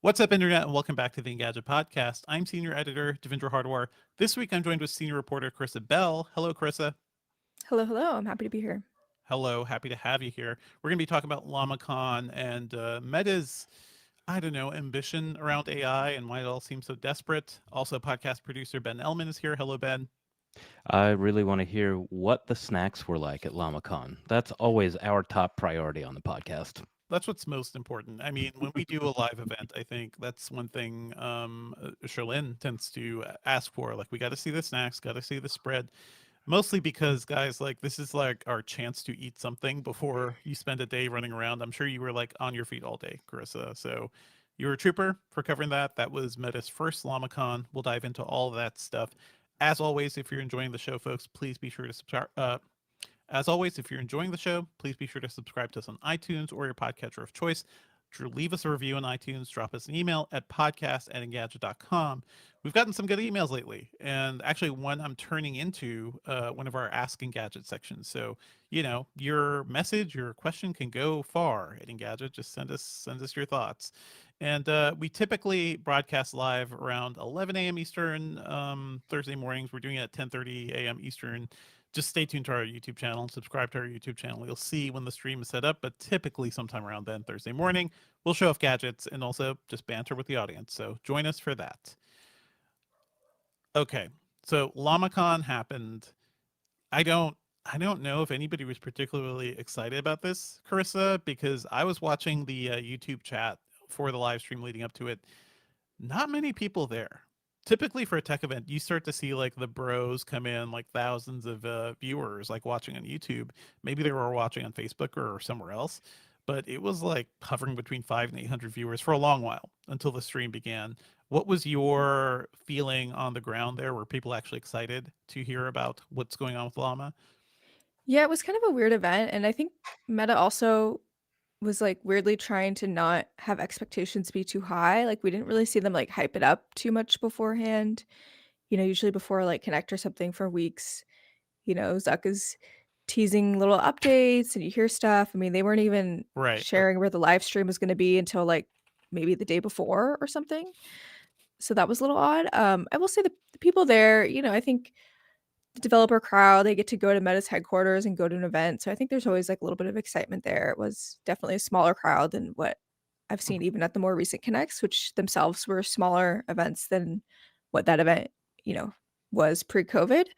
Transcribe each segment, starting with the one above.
What's up, Internet, and welcome back to the Engadget Podcast. I'm Senior Editor Devindra Hardwar. This week I'm joined with Senior Reporter Karissa Bell. Hello, Karissa. Hello, hello. I'm happy to be here. Hello, happy to have you here. We're going to be talking about LlamaCon and Meta's, I don't know, ambition around AI and why it all seems so desperate. Also, podcast producer Ben Ellman is here. Hello, Ben. I really want to hear what the snacks were like at LlamaCon. That's always our top priority on the podcast. That's what's most important. I mean, when we do a live event, I think that's one thing Sherlyn tends to ask for. Like, we got to see the snacks, got to see the spread. Mostly because, guys, like, this is like our chance to eat something before you spend a day running around. I'm sure you were like on your feet all day, Karissa. So you're a trooper for covering that. That was Meta's first LlamaCon. We'll dive into all of that stuff. As always, if you're enjoying the show, folks, please be sure to subscribe. As always, if you're enjoying the show, please be sure to subscribe to us on iTunes or your podcatcher of choice. To leave us a review on iTunes, drop us an email at podcast@engadget.com. We've gotten some good emails lately, and actually one I'm turning into one of our Ask Engadget sections. So, your message, your question can go far at Engadget. Just send us your thoughts. And we typically broadcast live around 11 a.m. Eastern Thursday mornings. We're doing it at 10:30 a.m. Eastern. Just stay tuned to our YouTube channel and subscribe to our YouTube channel. You'll see when the stream is set up, but typically sometime around then, Thursday morning, we'll show off gadgets and also just banter with the audience. So join us for that. Okay, so LlamaCon happened. I don't know if anybody was particularly excited about this, Karissa, because I was watching the YouTube chat for the live stream leading up to it. Not many people there. Typically for a tech event, you start to see like the bros come in, like thousands of viewers like watching on YouTube. Maybe they were watching on Facebook or somewhere else, but it was like hovering between 5 and 800 viewers for a long while until the stream began. What was your feeling on the ground there? Were people actually excited to hear about what's going on with Llama? Yeah, it was kind of a weird event. And I think Meta also was like weirdly trying to not have expectations be too high. Like, we didn't really see them like hype it up too much beforehand. Usually before like Connect or something for weeks, Zuck is teasing little updates and you hear stuff. I mean, they weren't even Right. sharing where the live stream was going to be until like maybe the day before or something. So that was a little odd. I will say the people there, I think the developer crowd, they get to go to Meta's headquarters and go to an event. So I think there's always like a little bit of excitement there. It was definitely a smaller crowd than what I've seen even at the more recent Connects, which themselves were smaller events than what that event, was pre-COVID.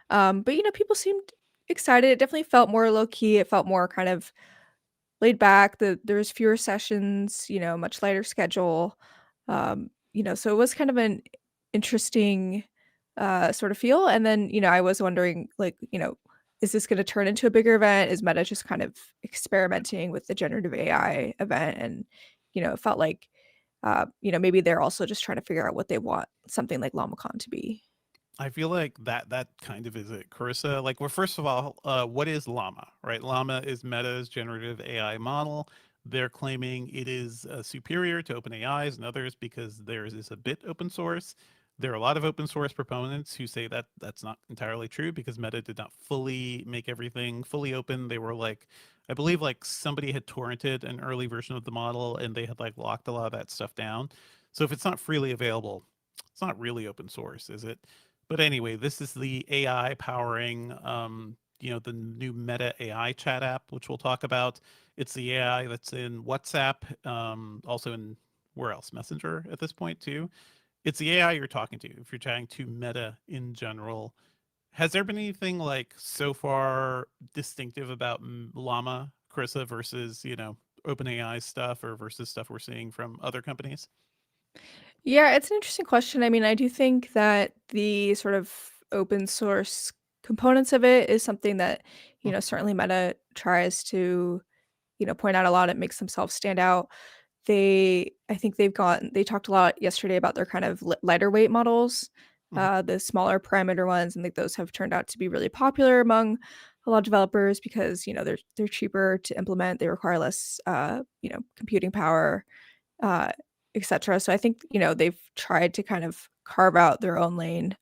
But people seemed excited. It definitely felt more low key. It felt more kind of laid back. There was fewer sessions, much lighter schedule. So it was kind of an interesting sort of feel. And then, I was wondering, like, is this going to turn into a bigger event? Is Meta just kind of experimenting with the generative AI event? And, it felt like, maybe they're also just trying to figure out what they want something like LlamaCon to be. I feel like that kind of is it, Carissa. Like, well, first of all, what is Llama, right? Llama is Meta's generative AI model. They're claiming it is superior to OpenAI's and others because theirs is a bit open source. There are a lot of open source proponents who say that that's not entirely true because Meta did not fully make everything fully open. They were like, I believe, like somebody had torrented an early version of the model and they had like locked a lot of that stuff down. So if it's not freely available, it's not really open source, is it? But anyway, this is the AI powering, the new Meta AI chat app, which we'll talk about. It's the AI that's in WhatsApp, also in where else? Messenger at this point too. It's the AI you're talking to if you're chatting to Meta in general. Has there been anything like so far distinctive about Llama, Carissa, versus OpenAI stuff or versus stuff we're seeing from other companies? Yeah, it's an interesting question. I mean, I do think that the sort of open source components of it is something that, certainly Meta tries to, point out a lot. It makes themselves stand out. I think they talked a lot yesterday about their kind of lighter weight models, Mhm. the smaller parameter ones, and think those have turned out to be really popular among a lot of developers because, they're cheaper to implement. They require less, computing power, uh, etc. So I think, they've tried to kind of carve out their own lane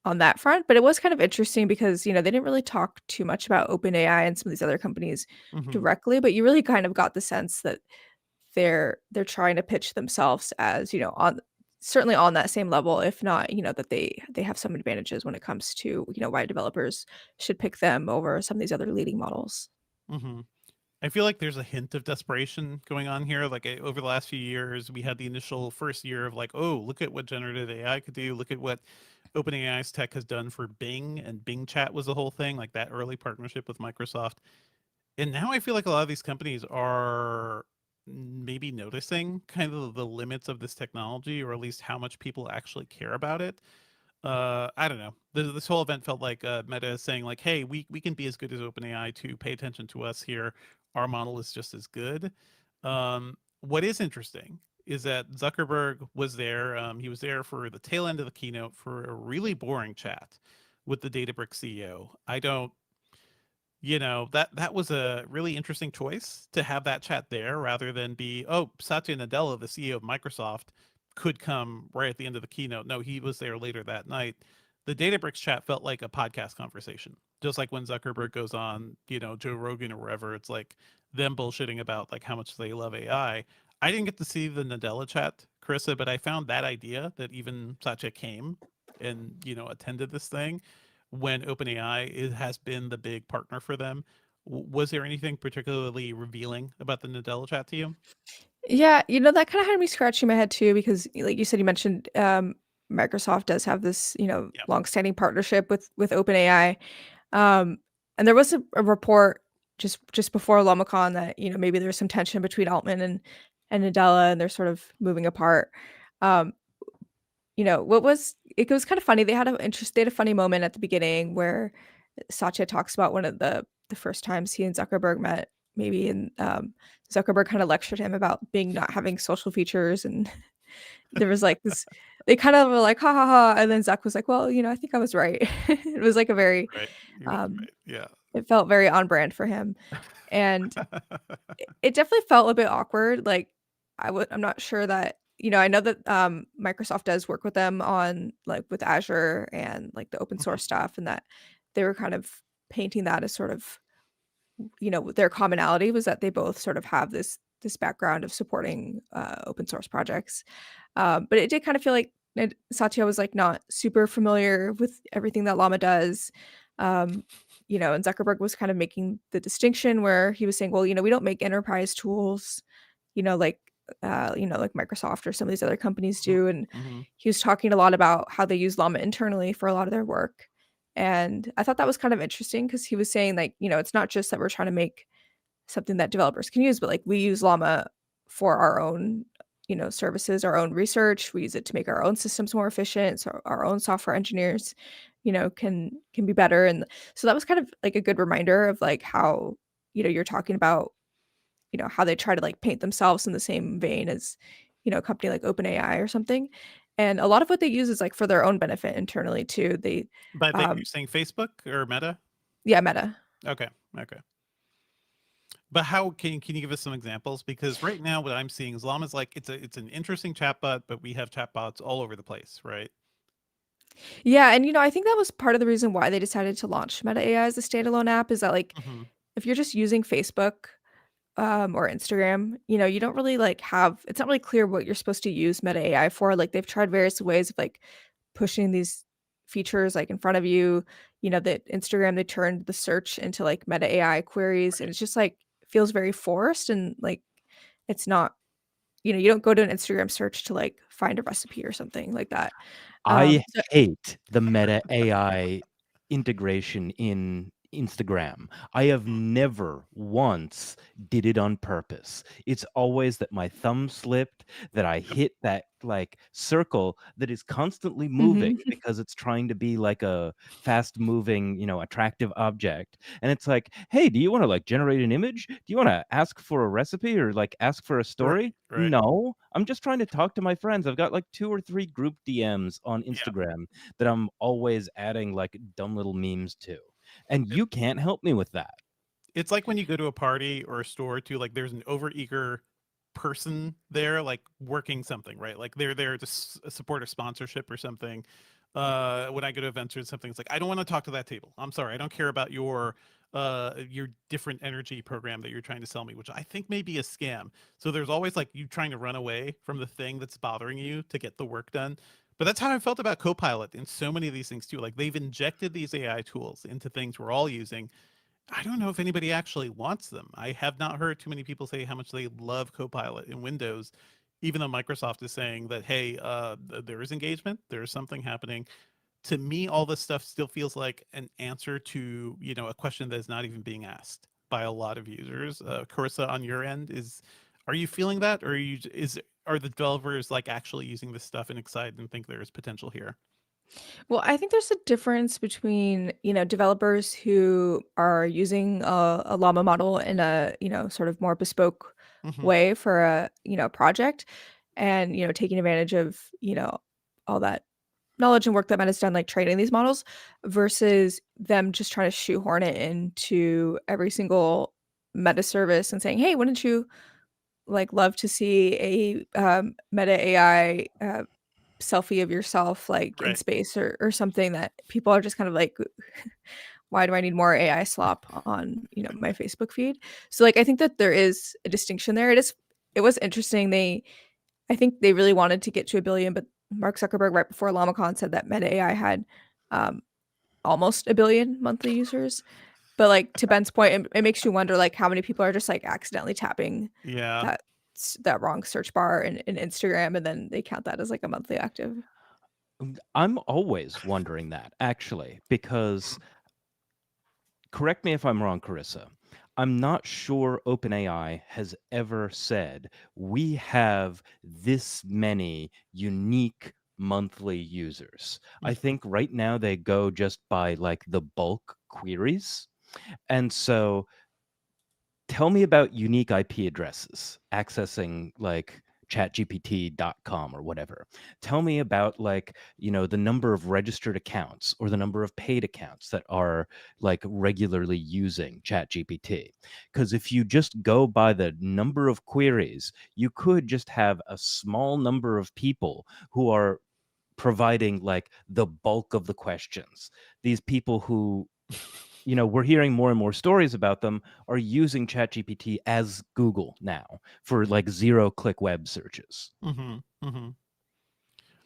on that front. But it was kind of interesting because, they didn't really talk too much about OpenAI and some of these other companies Mhm. directly, but you really kind of got the sense that they're trying to pitch themselves as, on certainly on that same level, if not, that they have some advantages when it comes to, why developers should pick them over some of these other leading models. Hmm. I feel like there's a hint of desperation going on here. Like over the last few years, we had the initial first year of like, oh, look at what generative AI could do. Look at what OpenAI's tech has done for Bing, and Bing Chat was the whole thing, like that early partnership with Microsoft. And now I feel like a lot of these companies are maybe noticing kind of the limits of this technology, or at least how much people actually care about it. I don't know. This whole event felt like Meta is saying like, "Hey, we can be as good as OpenAI to pay attention to us here. Our model is just as good." What is interesting is that Zuckerberg was there. He was there for the tail end of the keynote for a really boring chat with the Databricks CEO. I don't, that was a really interesting choice to have that chat there rather than be, oh, Satya Nadella, the CEO of Microsoft, could come right at the end of the keynote. No, he was there later that night. The Databricks chat felt like a podcast conversation, just like when Zuckerberg goes on, Joe Rogan or wherever. It's like them bullshitting about like how much they love AI. I didn't get to see the Nadella chat, Carissa, but I found that idea that even Satya came and attended this thing when OpenAI has been the big partner for them. Was there anything particularly revealing about the Nadella chat to you? Yeah, that kind of had me scratching my head too, because like you said, you mentioned Microsoft does have this, Yeah. long-standing partnership with OpenAI. Um, and there was a report just before LlamaCon that, maybe there was some tension between Altman and Nadella, and they're sort of moving apart. Um, what was it was kind of funny. They had a funny moment at the beginning where Satya talks about one of the first times he and Zuckerberg met, maybe, and Zuckerberg kind of lectured him about Bing not having social features, and there was like this. They kind of were like, "Ha ha ha," and then Zuck was like, "Well, I think I was right." It was like a very, Right. He was um, right. Yeah. it felt very on brand for him, and it definitely felt a bit awkward. Like I'm not sure that I know that Microsoft does work with them on like with Azure and like the open source stuff, and that they were kind of painting that as sort of their commonality was that they both sort of have this background of supporting open source projects. But it did kind of feel like Satya was like not super familiar with everything that Llama does. Um, and Zuckerberg was kind of making the distinction where he was saying, well, we don't make enterprise tools, like like Microsoft or some of these other companies Mhm, do. And mhm. he was talking a lot about how they use Llama internally for a lot of their work. And I thought that was kind of interesting because he was saying like, it's not just that we're trying to make something that developers can use, but like we use Llama for our own, services, our own research. We use it to make our own systems more efficient, so our own software engineers, can be better. And so that was kind of like a good reminder of like how, you're talking about, how they try to like paint themselves in the same vein as, a company like OpenAI or something. And a lot of what they use is like for their own benefit internally too. They, By they, um, you're saying Facebook or Meta? yeah, Meta. Okay. Okay. But how can you give us some examples? Because right now what I'm seeing is Llama's like it's an interesting chatbot, but we have chatbots all over the place, right? Yeah, and I think that was part of the reason why they decided to launch Meta AI as a standalone app is that like Hmm. if you're just using Facebook or Instagram, you don't really like have it's not really clear what you're supposed to use Meta AI for. Like they've tried various ways of like pushing these features like in front of you. That Instagram they turned the search into like Meta AI queries and Right. it's just like feels very forced and like it's not, you don't go to an Instagram search to like find a recipe or something like that. I So hate the Meta AI integration in Instagram. I have never once did it on purpose. It's always that my thumb slipped, that I Yep. hit that like circle that is constantly moving mhm. because it's trying to be like a fast moving, attractive object. And it's like, hey, do you want to like generate an image? Do you want to ask for a recipe or like ask for a Right. story? Right. No, I'm just trying to talk to my friends. I've got like 2 or 3 group DMs on Yeah. Instagram that I'm always adding like dumb little memes to. And you can't help me with that. It's like when you go to a party or a store too, like there's an overeager person there, like working something, right? Like they're there to support a sponsorship or something. When I go to events or something, it's like I don't want to talk to that table. I'm sorry, I don't care about your different energy program that you're trying to sell me, which I think may be a scam. So there's always like you trying to run away from the thing that's bothering you to get the work done. But that's how I felt about Copilot in so many of these things too. Like they've injected these AI tools into things we're all using. I don't know if anybody actually wants them. I have not heard too many people say how much they love Copilot in Windows, even though Microsoft is saying that, hey, there is engagement, there is something happening. To me, all this stuff still feels like an answer to, a question that is not even being asked by a lot of users. Carissa, on your end, are you feeling that, or are the developers like actually using this stuff and excited and think there is potential here? Well, I think there's a difference between, developers who are using a llama model in a, sort of more bespoke Hmm. way for a, project and, taking advantage of, all that knowledge and work that Meta's done, like training these models versus them just trying to shoehorn it into every single Meta service and saying, hey, wouldn't you like love to see a Meta AI selfie of yourself like in Right. space or something that people are just kind of like, why do I need more AI slop on, my Facebook feed? So like I think that there is a distinction there. It was interesting. I think they really wanted to get to 1 billion, but Mark Zuckerberg right before LlamaCon said that Meta AI had um almost 1 billion monthly users. But like to Ben's point, it makes you wonder like how many people are just like accidentally tapping Yeah. that that wrong search bar in Instagram and then they count that as like a monthly active. I'm always wondering that, actually, because correct me if I'm wrong, Carissa. I'm not sure OpenAI has ever said we have this many unique monthly users. I Hmm. think right now they go just by like the bulk queries. And so tell me about unique IP addresses accessing like chatgpt.com or whatever. Tell me about like, the number of registered accounts or the number of paid accounts that are like regularly using ChatGPT. Because if you just go by the number of queries, you could just have a small number of people who are providing like the bulk of the questions. These people who we're hearing more and more stories about them are using ChatGPT as Google now for like 0-click web searches. Hmm. Hmm.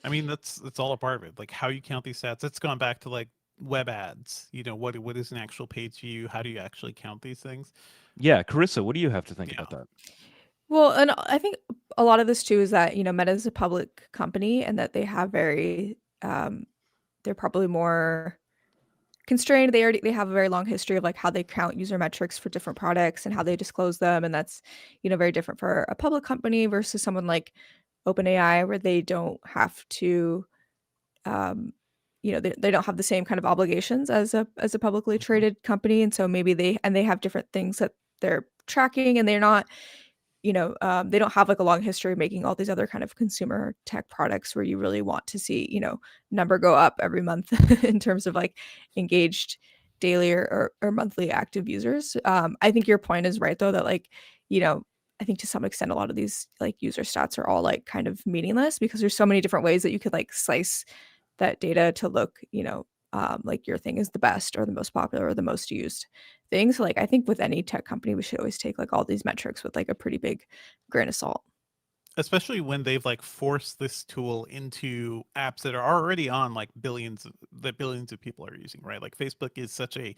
I mean, that's all a part of it. Like how you count these stats. It's gone back to like web ads. What is an actual page view? How do you actually count these things? Yeah, Carissa, what do you have to think Yeah. about that? Well, and I think a lot of this too is that, Meta is a public company and that they have they're probably more constrained. They have a very long history of like how they count user metrics for different products and how they disclose them. And that's, very different for a public company versus someone like OpenAI, where they don't have to um, they don't have the same kind of obligations as a publicly Hmm. traded company. And so maybe they have different things that they're tracking and they're not they don't have like a long history of making all these other kind of consumer tech products where you really want to see, number go up every month in terms of like engaged daily or monthly active users. I think your point is right though, that like, you know, I think to some extent a lot of these like user stats are all like kind of meaningless because there's so many different ways that you could like slice that data to look, like your thing is the best or the most popular or the most used thing. So like I think with any tech company, we should always take like all these metrics with like a pretty big grain of salt. Especially when they've like forced this tool into apps that are already on like billions of people are using, right? Like Facebook is such a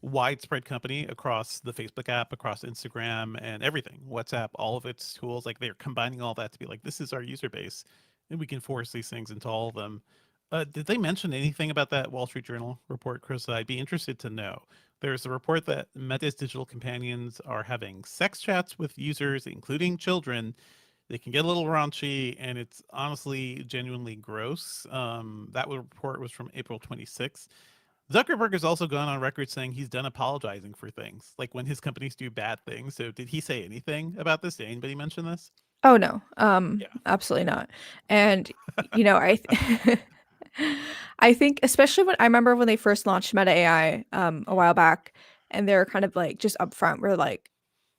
widespread company across the Facebook app, across Instagram and everything, WhatsApp, all of its tools. Like they're combining all that to be like, this is our user base, and we can force these things into all of them. Did they mention anything about that Wall Street Journal report, Chris? I'd be interested to know. There's a report that Meta's digital companions are having sex chats with users, including children. They can get a little raunchy, and it's honestly genuinely gross. That report was from April 26th. Zuckerberg has also gone on record saying he's done apologizing for things, like when his companies do bad things. So did he say anything about this? Did anybody mention this? Oh no, Yeah. absolutely not. And I think especially when I remember when they first launched Meta AI a while back, and they're kind of like just upfront, we're like,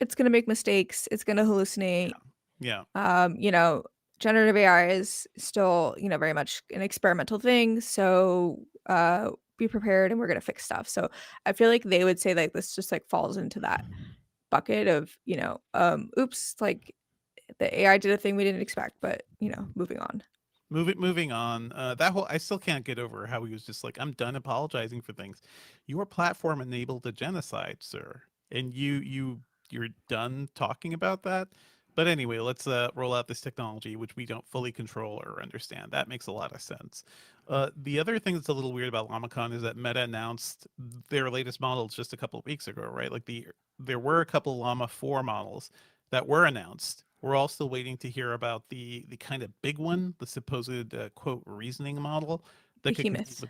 it's gonna make mistakes, it's gonna hallucinate. Yeah. You know, generative AI is still, you know, very much an experimental thing. So be prepared and we're gonna fix stuff. So I feel like they would say like this just like falls into that bucket of, you know, oops, like the AI did a thing we didn't expect, but you know, moving on. Moving on. That whole I still can't get over how he was just like, I'm done apologizing for things. Your platform enabled a genocide, sir, and you're done talking about that. But anyway, let's roll out this technology, which we don't fully control or understand. That makes a lot of sense. The other thing that's a little weird about LlamaCon is that Meta announced their latest models just a couple of weeks ago, right? Like there were a couple Llama 4 models that were announced. We're all still waiting to hear about the kind of big one, the supposed quote reasoning model that could compete Behemoths. with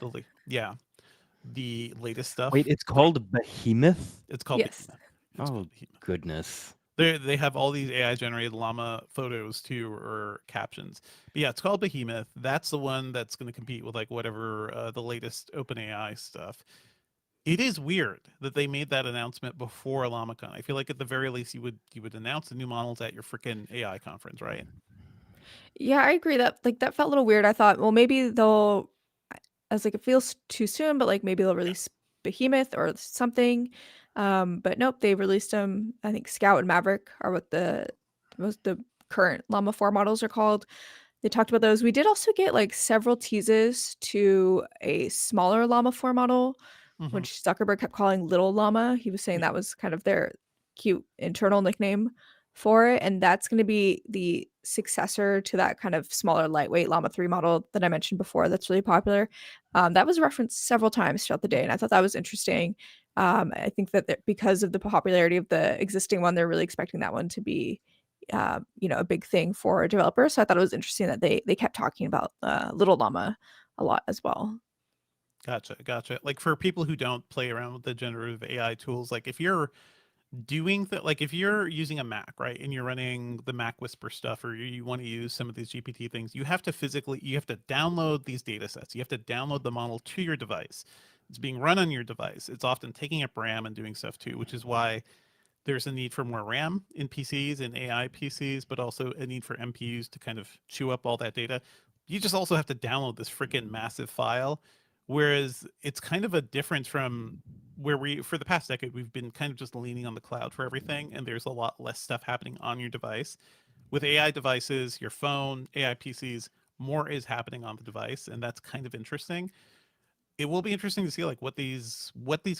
the latest Wait, stuff. it's called Behemoth? It's called Yes. Behemoth. It's called Oh, Behemoth. goodness. They have all these AI generated llama photos too or captions. But yeah, it's called Behemoth. That's the one that's going to compete with like whatever the latest OpenAI stuff. It is weird that they made that announcement before LlamaCon. I feel like at the very least you would announce the new models at your freaking AI conference, right? Yeah, I agree that like that felt a little weird. I thought, well, maybe they'll I was like, it feels too soon, but like maybe they'll Yeah. release Behemoth or something. But nope, they released them. I think Scout and Maverick are what the current Llama 4 models are called. They talked about those. We did also get like several teases to a smaller Llama 4 model, Hmm. which Zuckerberg kept calling Little Llama. He was saying Yeah. that was kind of their cute internal nickname for it. And that's going to be the successor to that kind of smaller, lightweight Llama 3 model that I mentioned before that's really popular. That was referenced several times throughout the day. And I thought that was interesting. I think that because of the popularity of the existing one, they're really expecting that one to be you know, a big thing for developers. So I thought it was interesting that they kept talking about Little Llama a lot as well. Gotcha, gotcha. Like for people who don't play around with the generative AI tools, like if you're doing that, like if you're using a Mac, right, and you're running the Mac Whisper stuff, or you want to use some of these GPT things, you have to download these data sets. You have to download the model to your device. It's being run on your device. It's often taking up RAM and doing stuff too, which is why there's a need for more RAM in PCs and AI PCs, but also a need for MPUs to kind of chew up all that data. You just also have to download this freaking massive file. Whereas it's kind of a difference from where for the past decade, we've been kind of just leaning on the cloud for everything, and there's a lot less stuff happening on your device. With AI devices, your phone, AI PCs, more is happening on the device, and that's kind of interesting. It will be interesting to see like what these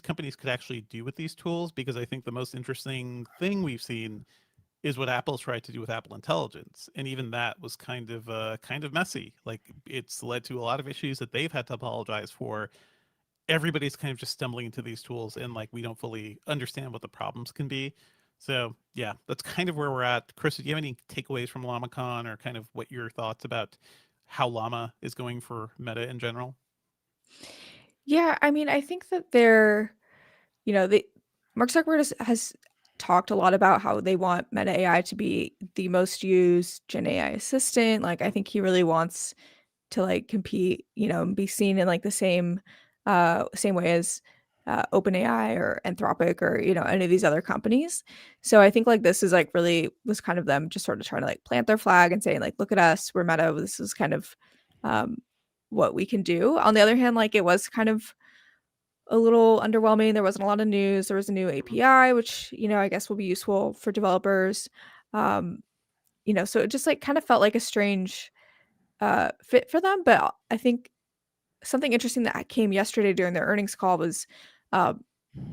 companies could actually do with these tools, because I think the most interesting thing we've seen is what Apple's tried to do with Apple Intelligence, and even that was kind of messy. Like it's led to a lot of issues that they've had to apologize for. Everybody's kind of just stumbling into these tools, and like we don't fully understand what the problems can be. So yeah, that's kind of where we're at. Chris, do you have any takeaways from LlamaCon, or kind of what your thoughts about how Llama is going for Meta in general? Yeah, I mean, I think that they're, you know, they Mark Zuckerberg has talked a lot about how they want Meta AI to be the most used Gen AI assistant. Like, I think he really wants to like compete, you know, and be seen in like the same way as OpenAI or Anthropic or you know any of these other companies. So I think like this is like really was kind of them just sort of trying to like plant their flag and saying like, look at us, we're Meta. This is kind of um, what we can do. On the other hand, like it was kind of a little underwhelming. There wasn't a lot of news. There was a new Mhm. API, which you know I guess will be useful for developers. Um, you know, so it just like kind of felt like a strange fit for them. But I think something interesting that came yesterday during their earnings call was uh,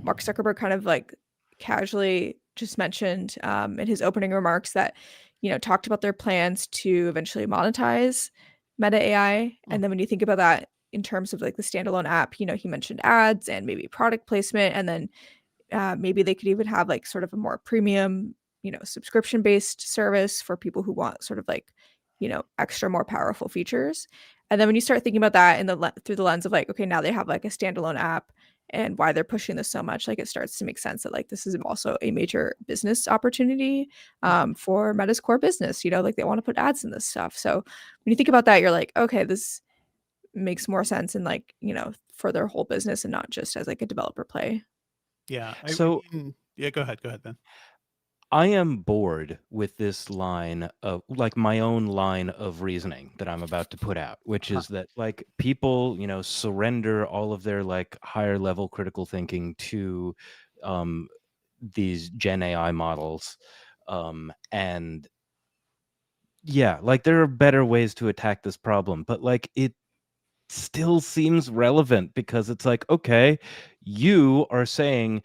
Mark Zuckerberg kind of like casually just mentioned in his opening remarks that, you know, talked about their plans to eventually monetize Meta AI. Mm. And then when you think about that in terms of like the standalone app, you know, he mentioned ads and maybe product placement. And then maybe they could even have like sort of a more premium, you know, subscription based service for people who want sort of like, you know, extra more powerful features. And then when you start thinking about that in through the lens of like, okay, now they have like a standalone app and why they're pushing this so much, like it starts to make sense that like this is also a major business opportunity for Meta's core business. You know, like they want to put ads in this stuff. So when you think about that, you're like, okay, this makes more sense in like, you know, for their whole business and not just as like a developer play. Yeah, I So mean, yeah. Go ahead, Ben. I am bored with this line of like my own line of reasoning that I'm about to put out, which Uh-huh. is that like people, surrender all of their like higher level critical thinking to um, these Gen AI models. And yeah, like there are better ways to attack this problem, but like it still seems relevant because it's like, okay, you are saying,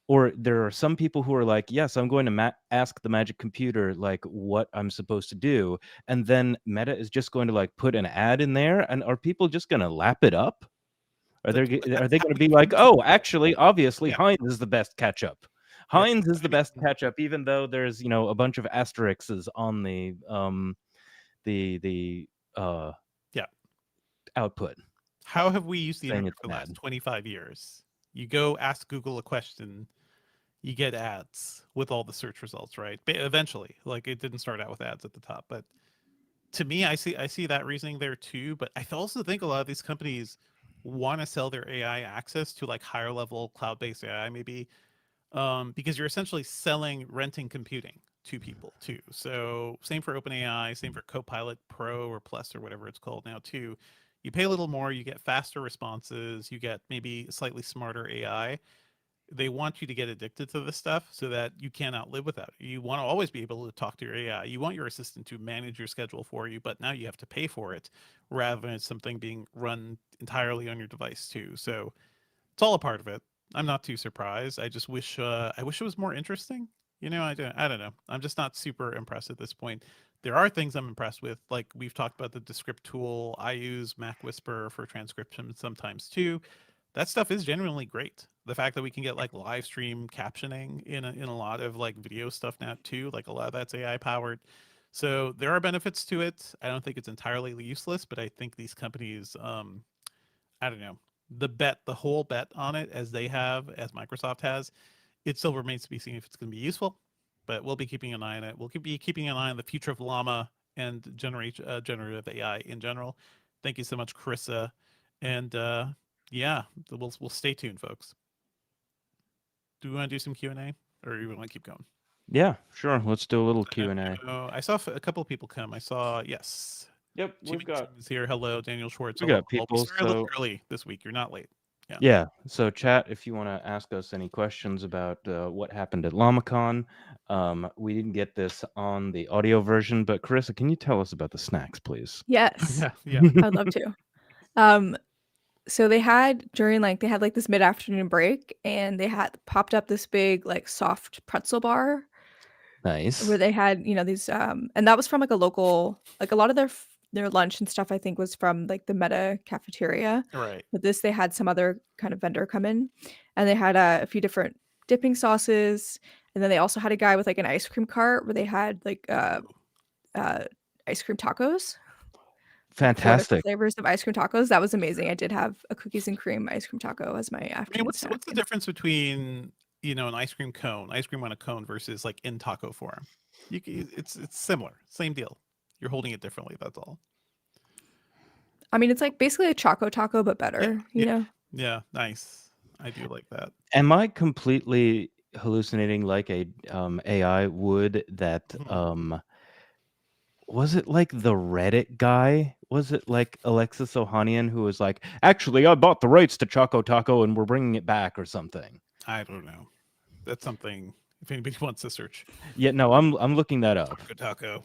or there are some people who are like, yes, I'm going to ask the magic computer like what I'm supposed to do, and then Meta is just going to like put an ad in there, and are people just going to lap it up? Are But they that's going how to we be like, use oh, it. actually, obviously, Yeah, Heinz is the best ketchup. yeah. Heinz is I the best mean, ketchup, even though there's a bunch of asterisks on the yeah. output How have we used the saying internet it's for the last bad. 25 years? You go ask Google a question, you get ads with all the search results, right? Eventually, like it didn't start out with ads at the top, but to me, I see that reasoning there too. But I also think a lot of these companies want to sell their AI access to like higher level cloud based AI, maybe because you're essentially renting computing to people too. So same for OpenAI, same for Copilot Pro or Plus or whatever it's called now too. You pay a little more, you get faster responses, you get maybe slightly smarter AI. They want you to get addicted to this stuff so that you cannot live without it. You want to always be able to talk to your AI. You want your assistant to manage your schedule for you, but now you have to pay for it rather than something being run entirely on your device too. So it's all a part of it. I'm not too surprised. I wish it was more interesting. I don't know. I'm just not super impressed at this point. There are things I'm impressed with, like we've talked about the Descript tool. I use Mac Whisper for transcription sometimes too. That stuff is genuinely great. The fact that we can get like live stream captioning in a lot of like video stuff now too, like a lot of that's AI powered. So there are benefits to it. I don't think it's entirely useless, but I think these companies I don't know. The whole bet on it, as they have, as Microsoft has, it still remains to be seen if it's going to be useful. But we'll be keeping an eye on it. We'll be keeping an eye on the future of Llama and generative AI in general. Thank you so much, Karissa, and yeah, we'll stay tuned, folks. Do we want to do some Q&A, or do we want to keep going? Yeah, sure. Let's do a little I Q&A. know I saw a couple of people come. I saw, yes, Yep, Jimmy Kim is here. Hello, Daniel Schwartz. we Hello, got all. We people. started a little So early this week. You're not late. Yeah. yeah, so chat if you want to ask us any questions about what happened at LlamaCon. We didn't get this on the audio version, but Karissa, can you tell us about the snacks, please? Yes, Yeah. Yeah. I'd love to. Um, so they had like this mid-afternoon break, and they had popped up this big like soft pretzel bar where Nice. they had, these and that was from like a local, like a lot of their lunch and stuff I think was from like the Meta cafeteria. All right. But this they had some other kind of vendor come in, and they had a few different dipping sauces, and then they also had a guy with like an ice cream cart where they had like Ooh. uh ice cream tacos. Like 4 different Fantastic. flavors of ice cream tacos. That was amazing. I did have a cookies and cream ice cream taco as my I mean, afternoon what's snack, the and difference between an ice cream on a cone versus like in taco form? It's similar, same deal. You're holding it differently. That's all. I mean, it's like basically a Choco Taco, but Yeah. better, Yeah. Yeah. Nice. I do like that. Am I completely hallucinating like a AI would that Mhm. was it like the Reddit guy? Was it like Alexis Ohanian who was like, actually, I bought the rights to Choco Taco and we're bringing it back or something? I don't know. That's something. If anybody wants to search Yeah, no, I'm looking that up. taco taco,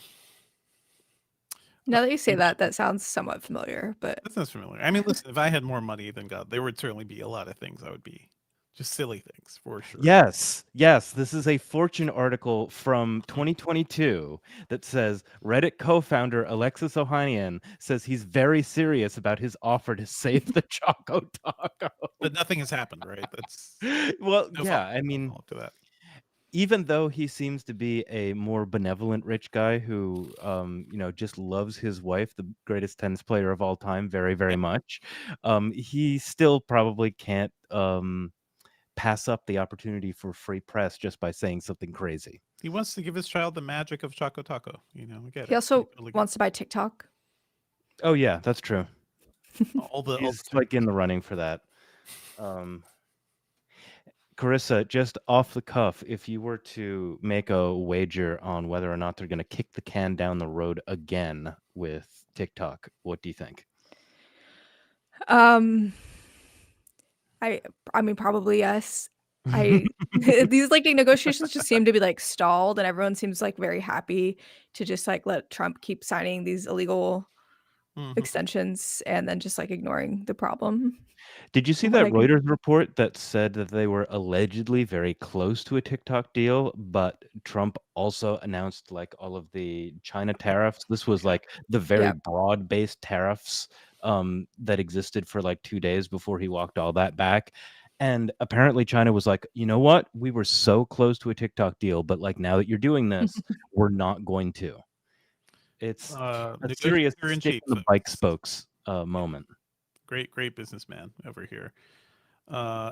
now that you say which that, that sounds somewhat familiar, but that sounds familiar. I mean, listen, if I had more money than God, there would certainly be a lot of things I would be just silly things for sure. Yes, yes. This is a Fortune article from Mhm. 2022 that says Reddit co-founder Alexis Ohanian says he's very serious about his offer to save the Choco Taco. But nothing has happened, right? That's Well, no yeah, follow I mean, up to that. even though he seems to be a more benevolent rich guy who just loves his wife, the greatest tennis player of all time, very, very Yeah. much, he still probably can't pass up the opportunity for free press just by saying something crazy. He wants to give his child the magic of Choco Taco. I get he it. I also totally get it. wants to buy TikTok. Oh yeah, that's true. All the He's tech. like in the running for that. Um, Karissa, just off the cuff, if you were to make a wager on whether or not they're going to kick the can down the road again with TikTok, what do you think? Um, I I mean, probably yes. I these like negotiations just seem to be like stalled, and everyone seems like very happy to just like let Trump keep signing these illegal Mhm. extensions and then just like ignoring the problem Did you see from what that I can. Reuters report that said that they were allegedly very close to a TikTok deal, but Trump also announced like all of the China tariffs? This was Yeah. like the very Yeah. broad-based tariffs that existed for like 2 days before he walked all that back. And apparently China was like, you know what? We were so close to a TikTok deal, but like now that you're doing this, we're not going to. It's a serious Negotiator in stick chief, in the bike folks. spokes moment. Great businessman over here.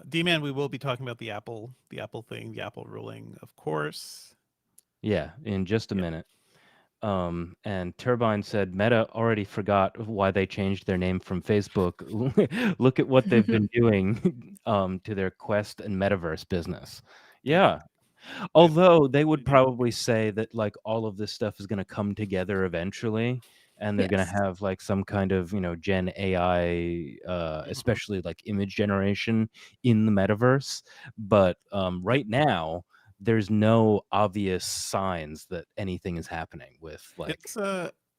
D-Man, we will be talking about the Apple thing, the Apple ruling, of course. Yeah, in just a Yeah. minute. And Turbine said Meta already forgot why they changed their name from Facebook. Look at what they've been doing to their Quest and Metaverse business. Yeah. Yeah. They've Although they would continued. probably say that like all of this stuff is going to come together eventually, and they're going to Yes. have like some kind of, Gen AI, Mhm. especially like image generation in the metaverse. But Yep. right now, there's no obvious signs that anything is happening with like. It's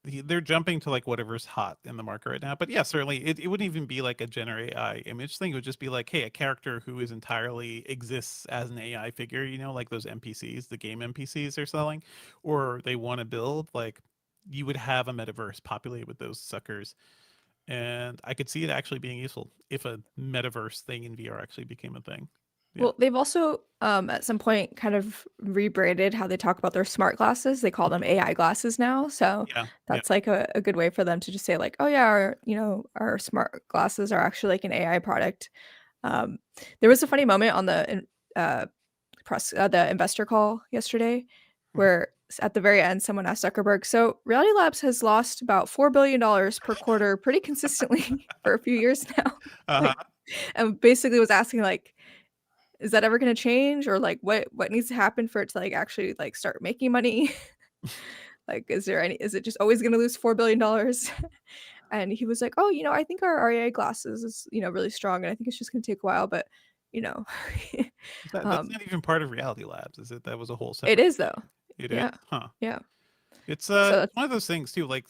they're jumping to like whatever's hot in the market right now. But yeah, certainly it wouldn't even be like a Gener AI image thing. It would just be like, hey, a character who is entirely exists as an AI figure, like those NPCs, the game NPCs they're selling, or they want to build, like you would have a metaverse populated with those suckers. And I could see it actually being useful if a metaverse thing in VR actually became a thing. Yeah. Well, they've also at some point kind of rebranded how they talk about their smart glasses. They call them Mhm. AI glasses now. So Yeah. Yeah. that's like a good way for them to just say like, oh yeah, our smart glasses are actually like an AI product. Um, there was a funny moment on uh, the investor call yesterday Mhm. where at the very end someone asked Zuckerberg, so Reality Labs has lost about $4 billion per quarter pretty consistently for a few years now. Uh-huh. Like, and basically was asking like, is that ever going to change, or like what needs to happen for it to like actually like start making money? Like, is it just always going to lose $4 billion? And he was like, oh, I think our REA glasses is really strong, and I think it's just going to take a while, but you know That's um not even part of Reality Labs, is it? That was a whole it separate is thing. though. It is? Yeah. Huh. Yeah. It's So that's one of those things too. Like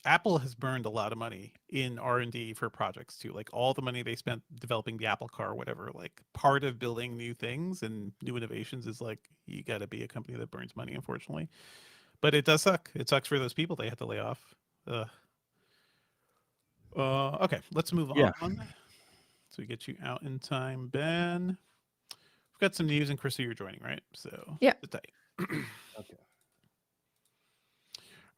Apple has burned a lot of money in R&D for projects too. Like all the money they spent developing the Apple Car or whatever. Like part of building new things and new innovations is like you got to be a company that burns money, unfortunately. But it does suck. It sucks for those people they had to lay off. Uh, okay, let's move Yeah. on. So we get you out in time, Ben. We've got some news, and Krista, you're joining, right? So yeah. sit tight. Okay.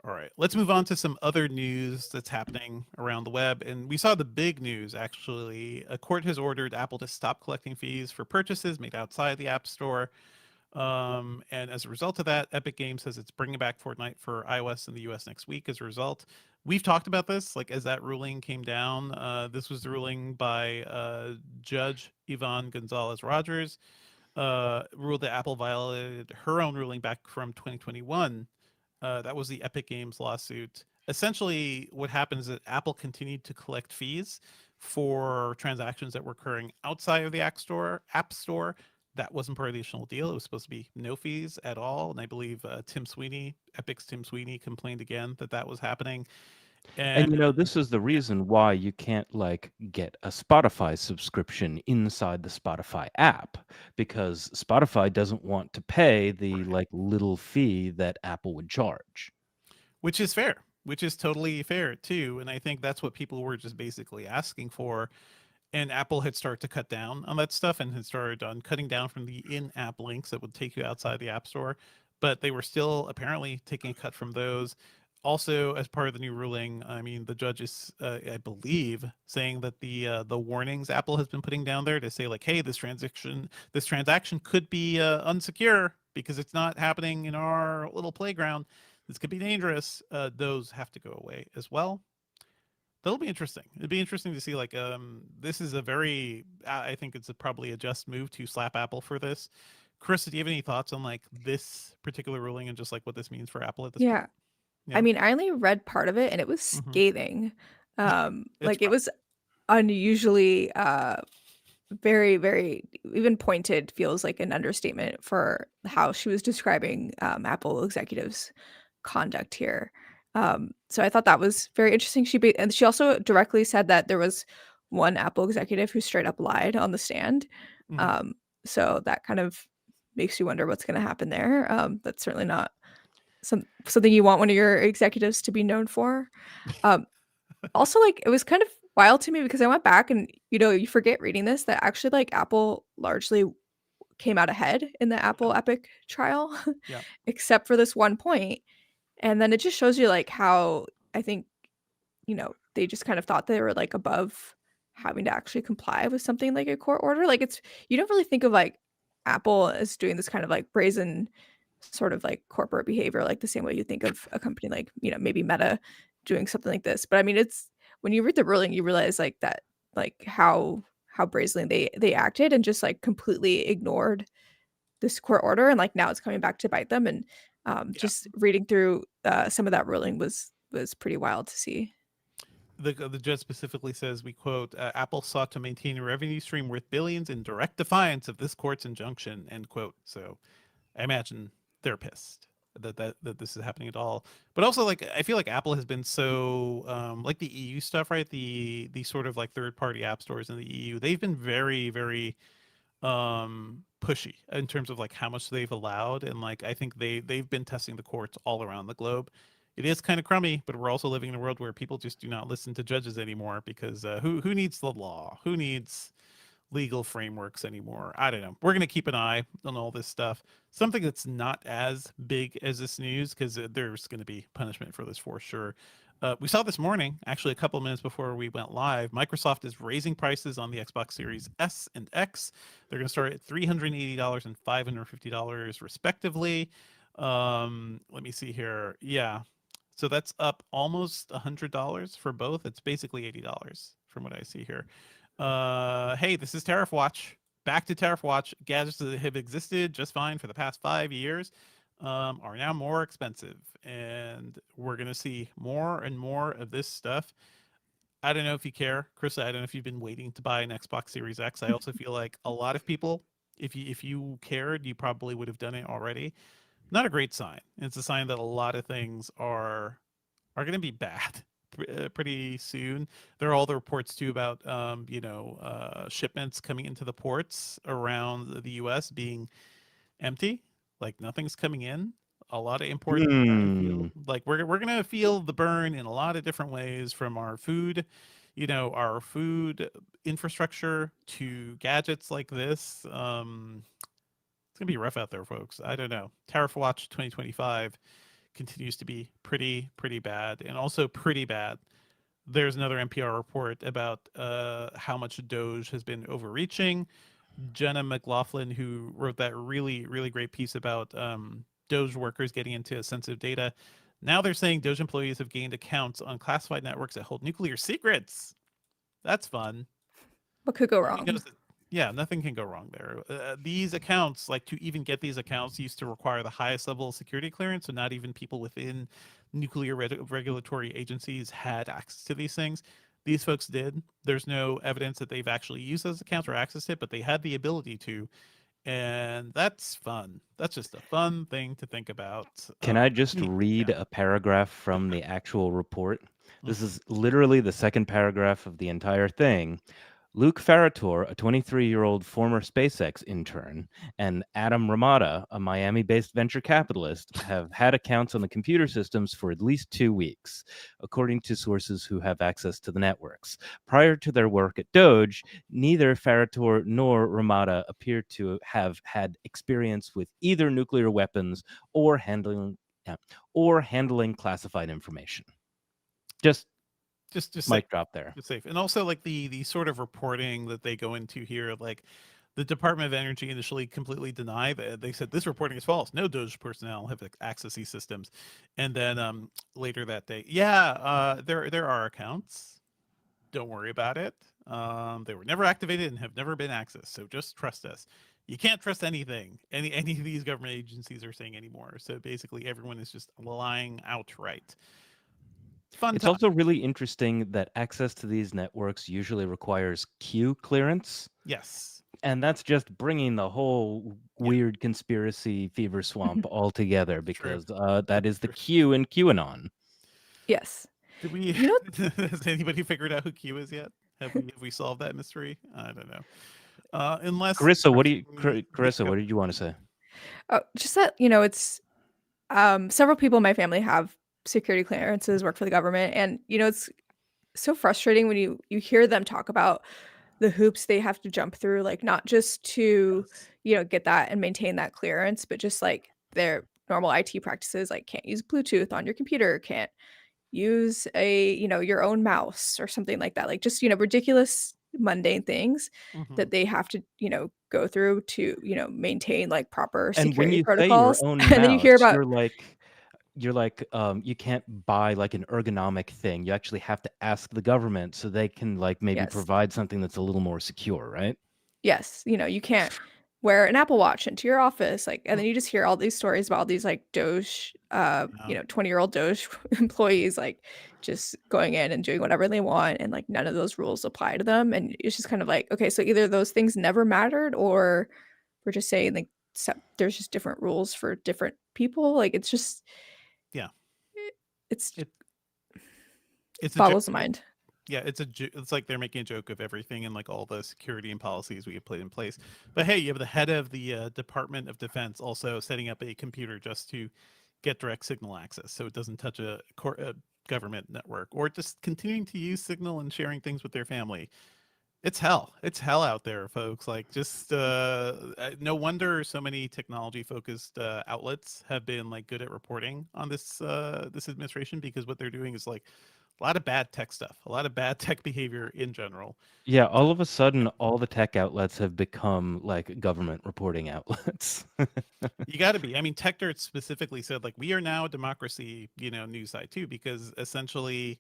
All right, let's move on to some other news that's happening around the web. And we saw the big news actually. A court has ordered Apple to stop collecting fees for purchases made outside the App Store. And as a result of that, Epic Games says it's bringing back Fortnite for iOS in the US next week as a result. We've talked about this, like as that ruling came down. This was the ruling by Judge Yvonne Gonzalez Rogers, ruled that Apple violated her own ruling back from 2021. That was the Epic Games lawsuit. Essentially, what happens is that Apple continued to collect fees for transactions that were occurring outside of the App Store. That wasn't part of the original deal. It was supposed to be no fees at all. And I believe Epic's Tim Sweeney, complained again that that was happening. And And this is the yeah, reason why you can't like get a Spotify subscription inside the Spotify app, because Spotify doesn't want to pay the right. like little fee that Apple would charge. Which is fair, which is totally fair too. And I think that's what people were just basically asking for. And Apple had started to cut down on that stuff and had started on cutting down from the in-app links that would take you outside the App Store, but they were still apparently taking a cut from those. Also, as part of the new ruling, I mean, the judge is, I believe, saying that the warnings Apple has been putting down there to say like, hey, this transaction could be unsecure because it's not happening in our little playground. This could be dangerous. Those have to go away as well. That'll be interesting. It'd be interesting to see like this is a very I think it's probably a just move to slap Apple for this. Chris, do you have any thoughts on like this particular ruling and just like what this means for Apple at this point? Yeah. I Yeah. mean, I only read part of it and it was Hmm. scathing. It's Like it rough. was unusually very, very even pointed feels like an understatement for how she was describing Apple executives' conduct here. So I thought that was very interesting. And she also directly said that there was one Apple executive who straight up lied on the stand. Hmm. Um, so that kind of makes you wonder what's going to happen there. That's certainly not something you want one of your executives to be known for. Um, Also, like, it was kind of wild to me because I went back and, you forget reading this that actually, like, Apple largely came out ahead in the Yeah. Apple Epic trial, Yeah. except for this one point, and then it just shows you, like, how I think, they just kind of thought they were, like, above having to actually comply with something like a court order, like, it's you don't really think of, like, Apple as doing this kind of, like, brazen sort of, like, corporate behavior, like, the same way you think of a company like, maybe Meta doing something like this, but, I mean, it's when you read the ruling, you realize, like, that like, how brazenly they acted and just, like, completely ignored this court order, and, like, now it's coming back to bite them, and, Yeah. just reading through, some of that ruling was pretty wild to see. The judge specifically says, we quote, Apple sought to maintain a revenue stream worth billions in direct defiance of this court's injunction, end quote. So I imagine they're pissed that this is happening at all. But also, like, I feel like Apple has been so like the EU stuff, right? The sort of like third party app stores in the EU, they've been very, very pushy in terms of like how much they've allowed, and like I think they've been testing the courts all around the globe. It is kind of crummy, but we're also living in a world where people just do not listen to judges anymore because who needs the law? Who needs legal frameworks anymore? I don't know. We're going to keep an eye on all this stuff. Something that's not as big as this news, because there's going to be punishment for this for sure. We saw this morning, actually a couple of minutes before we went live, Microsoft is raising prices on the Xbox Series S and X. They're going to start at $380 and $550 respectively. Let me see here. Yeah. So that's up almost $100 for both. It's basically $80 from what I see here. Hey, this is Tariff Watch. Back to Tariff Watch. Gadgets that have existed just fine for the past 5 years are now more expensive, and we're gonna see more and more of this stuff. I don't know if you care, Chris. I don't know if you've been waiting to buy an Xbox Series X. I also feel like a lot of people, if you cared, you probably would have done it already. Not a great sign. It's a sign that a lot of things are going to be bad pretty soon. There are all the reports too about shipments coming into the ports around the U.S. being empty, like nothing's coming in. A lot of imports. I Hmm. feel like we're gonna feel the burn in a lot of different ways, from our food, our food infrastructure to gadgets like this. It's gonna be rough out there, folks. I don't know. Tariff Watch 2025 continues to be pretty bad, and also pretty bad. There's another NPR report about how much Doge has been overreaching. Jenna McLaughlin, who wrote that really great piece about Doge workers getting into sensitive data, now they're saying Doge employees have gained accounts on classified networks that hold nuclear secrets. That's fun. What could go Nobody wrong? knows that. Yeah, nothing can go wrong there. These accounts, like to even get these accounts, used to require the highest level of security clearance. So not even people within nuclear regulatory agencies had access to these things. These folks did. There's no evidence that they've actually used those accounts or accessed it, but they had the ability to, and that's fun. That's just a fun thing to think about. Can I just Yeah. read a paragraph from the actual report? This Hmm. is literally the second paragraph of the entire thing. Luke Farrator, a 23-year-old former SpaceX intern, and Adam Ramada, a Miami-based venture capitalist, have had accounts on the computer systems for at least 2 weeks, according to sources who have access to the networks. Prior to their work at DOGE, neither Farrator nor Ramada appear to have had experience with either nuclear weapons or handling classified information. Just Just safe. mic drop there. Just safe. And also like the sort of reporting that they go into here, like the Department of Energy initially completely denied that. They said this reporting is false. No Doge personnel have access to these systems. And then later that day, yeah, there are accounts. Don't worry about it. They were never activated and have never been accessed. So just trust us. You can't trust anything any of these government agencies are saying anymore. So basically, everyone is just lying outright. Fun It's time. also really interesting that access to these networks usually requires queue clearance. Yes. And that's just bringing the whole Yeah. weird conspiracy fever swamp all together True. because that is the True. Q in QAnon. Yes. Did we? You know, Has anybody figured out who Q is yet? Have we solved that mystery? I don't know. Unless Carissa, what did you want to say? just that, it's several people in my family have security clearances, work for the government, and it's so frustrating when you hear them talk about the hoops they have to jump through, like not just to, Yes. get that and maintain that clearance, but just like their normal IT practices, like can't use Bluetooth on your computer, can't use your own mouse or something like that. Like just, ridiculous mundane things Hmm. that they have to, go through to, maintain like proper And when security you say your protocols. own And then you hear mouse, about you can't buy like an ergonomic thing. You actually have to ask the government so they can like maybe yes. provide something that's a little more secure, right? Yes, you can't wear an Apple Watch into your office, like, and then you just hear all these stories about all these like Doge, Yeah. 20-year-old Doge employees like just going in and doing whatever they want, and like none of those rules apply to them, and it's just kind of like, okay, so either those things never mattered, or we're just saying like there's just different rules for different people. Like it's just Yeah. it's It it's a joke. boggles the mind. Yeah, it's like they're making a joke of everything and like all the security and policies we have put in place. But hey, you have the head of the Department of Defense also setting up a computer just to get direct signal access, so it doesn't touch a government network, or just continuing to use Signal and sharing things with their family. It's hell. It's hell out there, folks. Like, just no wonder so many technology focused outlets have been like good at reporting on this administration, because what they're doing is like a lot of bad tech stuff, a lot of bad tech behavior in general. Yeah, So, all of a sudden, all the tech outlets have become like government reporting outlets. you got to be. I mean, TechDirt specifically said like we are now a democracy, news site too, because essentially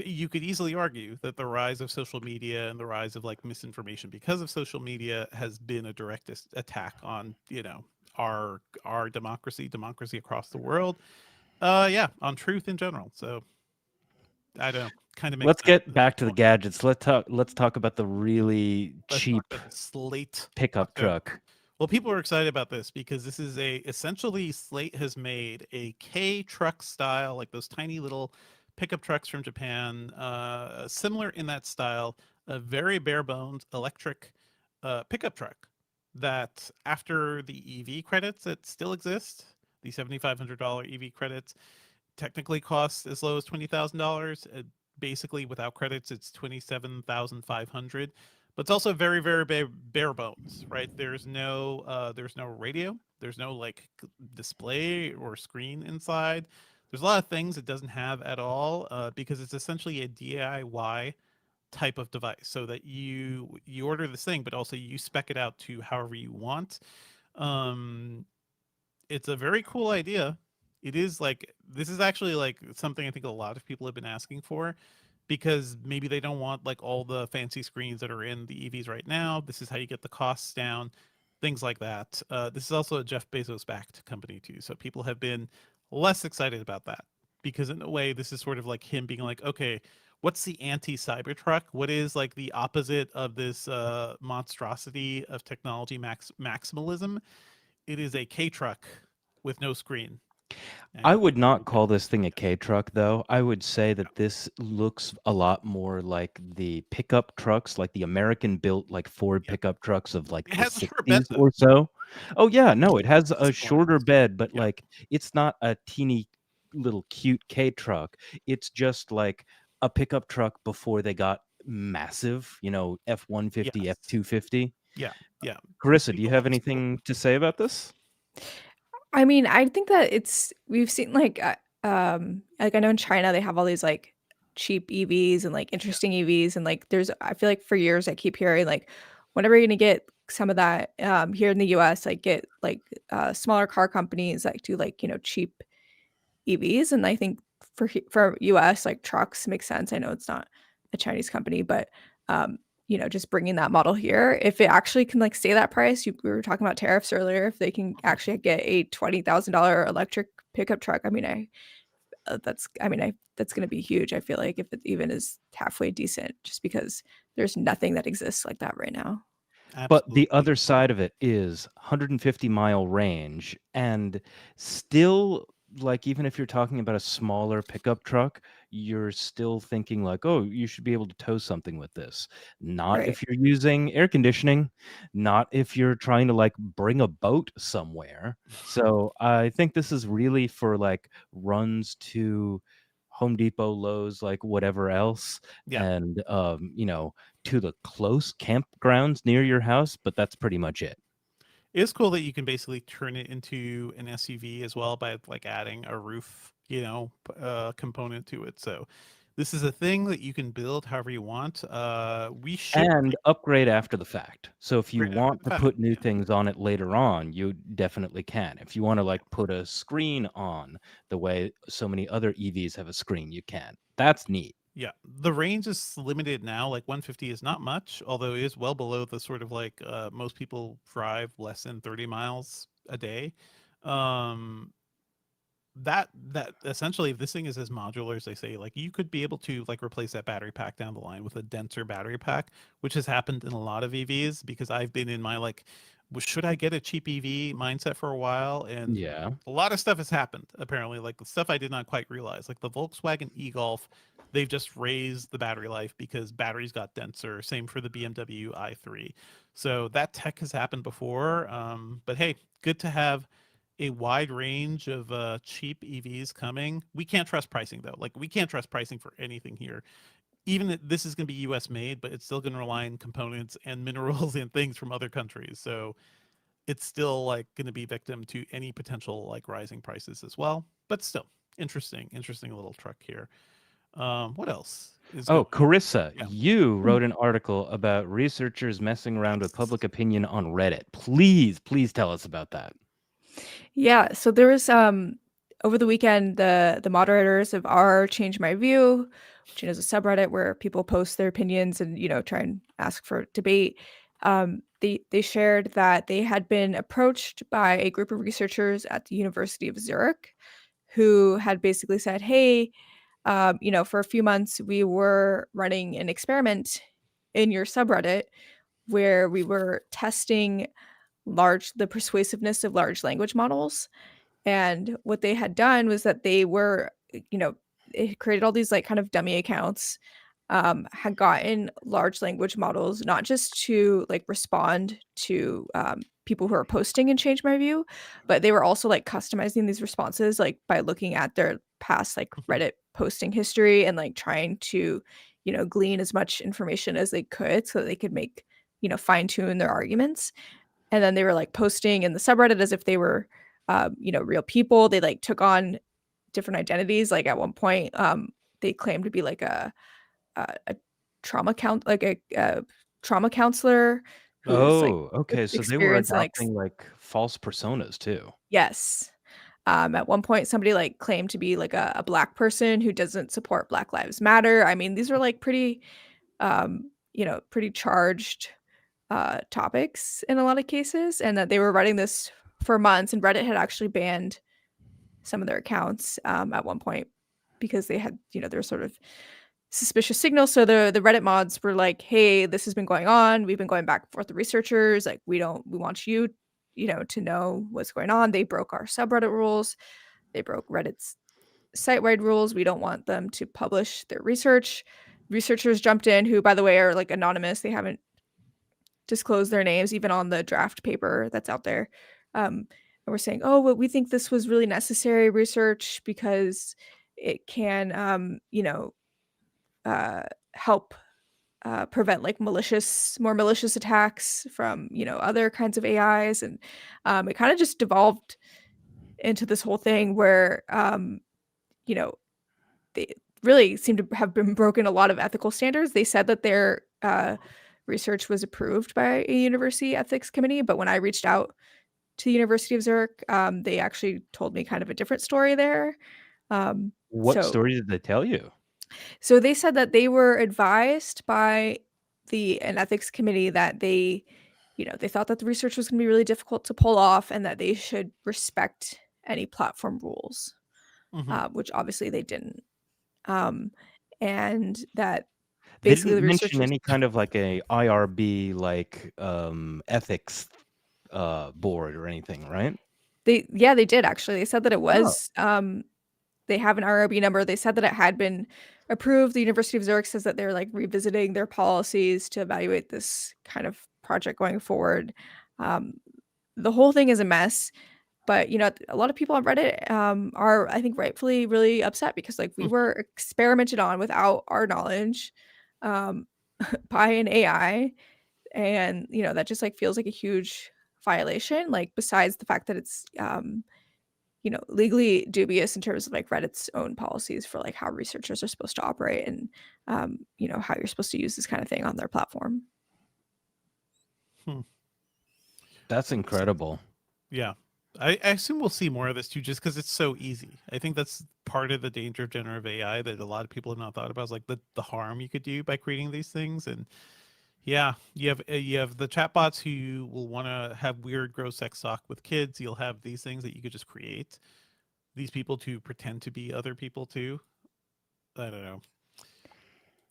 you could easily argue that the rise of social media and the rise of like misinformation because of social media has been a direct attack on our democracy across the world. Yeah, on truth in general. So I don't know, kind of makes Let's sense. get back to the gadgets. Let's talk about the really Let's talk cheap about the Slate pickup Octo. truck. Well, people are excited about this because this is essentially Slate has made a K truck style, like those tiny little pickup trucks from Japan, similar in that style, a very bare bones electric pickup truck that, after the EV credits that still exist, the $7,500 EV credits, technically costs as low as $20,000. Basically, without credits, it's 27,500. But it's also very, very bare bones, right? There's no radio, there's no like display or screen inside. There's a lot of things it doesn't have at all, because it's essentially a DIY type of device. So that you order this thing, but also you spec it out to however you want. Um, it's a very cool idea. It is like, this is actually like something I think a lot of people have been asking for, because maybe they don't want like all the fancy screens that are in the EVs right now. This is how you get the costs down, things like that. This is also a Jeff Bezos backed company too, so people have been less excited about that, because in a way this is sort of like him being like, okay, what's the anti-Cybertruck? What is like the opposite of this monstrosity of technology maximalism? It is a K truck with no screen. I And would not call this thing a K truck, though. I would say that this looks a lot more like the pickup trucks, like the American-built, like Ford yeah, pickup trucks of like it the has a short bed 60s though. or so. Oh yeah, no, it has That's a important. shorter bed, but Yeah, like it's not a teeny little cute K truck. It's just like a pickup truck before they got massive, F-150, yes, F-250. yeah, yeah. Carissa, do Big you have illustrious. anything to say about this? I mean, I think that we've seen like I know in China they have all these like cheap EVs and like Yeah, interesting EVs, and like I feel like for years I keep hearing like whenever you're gonna get some of that here in the US, like get like smaller car companies like do like, cheap EVs, and I think for US like trucks make sense. I know it's not a Chinese company, but just bringing that model here, if it actually can like stay that price, we were talking about tariffs earlier. If they can actually get a $20,000 electric pickup truck, that's going to be huge. I feel like if it even is halfway decent, just because there's nothing that exists like that right now. But the Absolutely. other side of it is 150-mile range, and still, like, even if you're talking about a smaller pickup truck, you're still thinking like, oh, you should be able to tow something with this. Not Right. if you're using air conditioning, not if you're trying to like bring a boat somewhere. So I think this is really for like runs to Home Depot, Lowe's, like whatever else, Yeah. and to the close campgrounds near your house, but that's pretty much it. It's cool that you can basically turn it into an SUV as well by like adding a roof, component to it. So this is a thing that you can build however you want. We ship And upgrade after the fact. So if you right after want the to fact. put new Yeah. things on it later on, you definitely can. If you want to like put a screen on the way so many other EVs have a screen, you can. That's neat. Yeah, the range is limited now. Like 150 is not much, although it is well below the sort of like most people drive less than 30 miles a day. Um, that essentially, if this thing is as modular as they say, like you could be able to like replace that battery pack down the line with a denser battery pack, which has happened in a lot of EVs because I've been in my like, should I get a cheap EV mindset for a while, and Yeah. a lot of stuff has happened apparently, like the stuff I did not quite realize, like the Volkswagen e-Golf, they've just raised the battery life because batteries got denser. Same for the BMW i3. So that tech has happened before, but hey, good to have a wide range of cheap EVs coming. We can't trust pricing though. Like we can't trust pricing for anything here. Even this is going to be US made, but it's still going to rely on components and minerals and things from other countries. So it's still like going to be victim to any potential like rising prices as well. But still, interesting little truck here. What else is going? Oh, Karissa, Yeah. you wrote an article about researchers messing around with public opinion on Reddit. Please tell us about that. Yeah, so there was over the weekend the moderators of our Change My View, which is a subreddit where people post their opinions and try and ask for debate. They shared that they had been approached by a group of researchers at the University of Zurich who had basically said, "Hey, for a few months we were running an experiment in your subreddit where we were testing the persuasiveness of large language models." And what they had done was that they were, it created all these like kind of dummy accounts, had gotten large language models not just to like respond to people who are posting and Change My View, but they were also like customizing these responses like by looking at their past like Reddit posting history and like trying to, glean as much information as they could so that they could make, fine tune their arguments. And then they were like posting in the subreddit as if they were real people. They like took on different identities. Like at one point, they claimed to be like a trauma counselor who's like Oh, okay. So they were experienced in, like adopting like false personas too. yes. At one point, somebody like claimed to be like a black person who doesn't support Black Lives Matter. I mean, these are like pretty charged topics in a lot of cases, and that they were writing this for months. And Reddit had actually banned some of their accounts at one point because they had, there were sort of suspicious signals. So the Reddit mods were like, "Hey, this has been going on. We've been going back and forth with researchers. Like, we want you, to know what's going on." They broke our subreddit rules. They broke Reddit's site-wide rules. We don't want them to publish their research. Researchers jumped in, who, by the way, are like anonymous. They haven't disclosed their names even on the draft paper that's out there. And we're saying, "Oh, well, we think this was really necessary research because it can, help prevent like more malicious attacks from other kinds of AIs." And it kind of just devolved into this whole thing where you know they really seem to have been broken a lot of ethical standards. They said that their research was approved by a university ethics committee, but when I reached out to the University of Zurich, they actually told me kind of a different story there. What So story did they tell you? So they said that they were advised by an ethics committee that they thought that the research was going to be really difficult to pull off and that they should respect any platform rules, Hmm. which obviously they didn't. Um, and that They basically didn't the mention researchers any kind of like a IRB like ethics board or anything, right? they did actually. They said that it Oh. was they have an RRB number. They said that it had been approved. The University of Zurich says that they're like revisiting their policies to evaluate this kind of project going forward. Um, the whole thing is a mess, but a lot of people on Reddit are, I think, rightfully really upset because like we were experimented on without our knowledge um, by an AI, and that just like feels like a huge violation. Like besides the fact that it's legally dubious in terms of like Reddit's own policies for like how researchers are supposed to operate and how you're supposed to use this kind of thing on their platform. Hmm. That's incredible. Yeah. I assume we'll see more of this too, just because it's so easy. I think that's part of the danger of generative AI that a lot of people have not thought about is like the harm you could do by creating these things. And yeah, you have the chatbots who will want to have weird, gross sex talk with kids. You'll have these things that you could just create. These people to pretend to be other people too. I don't know.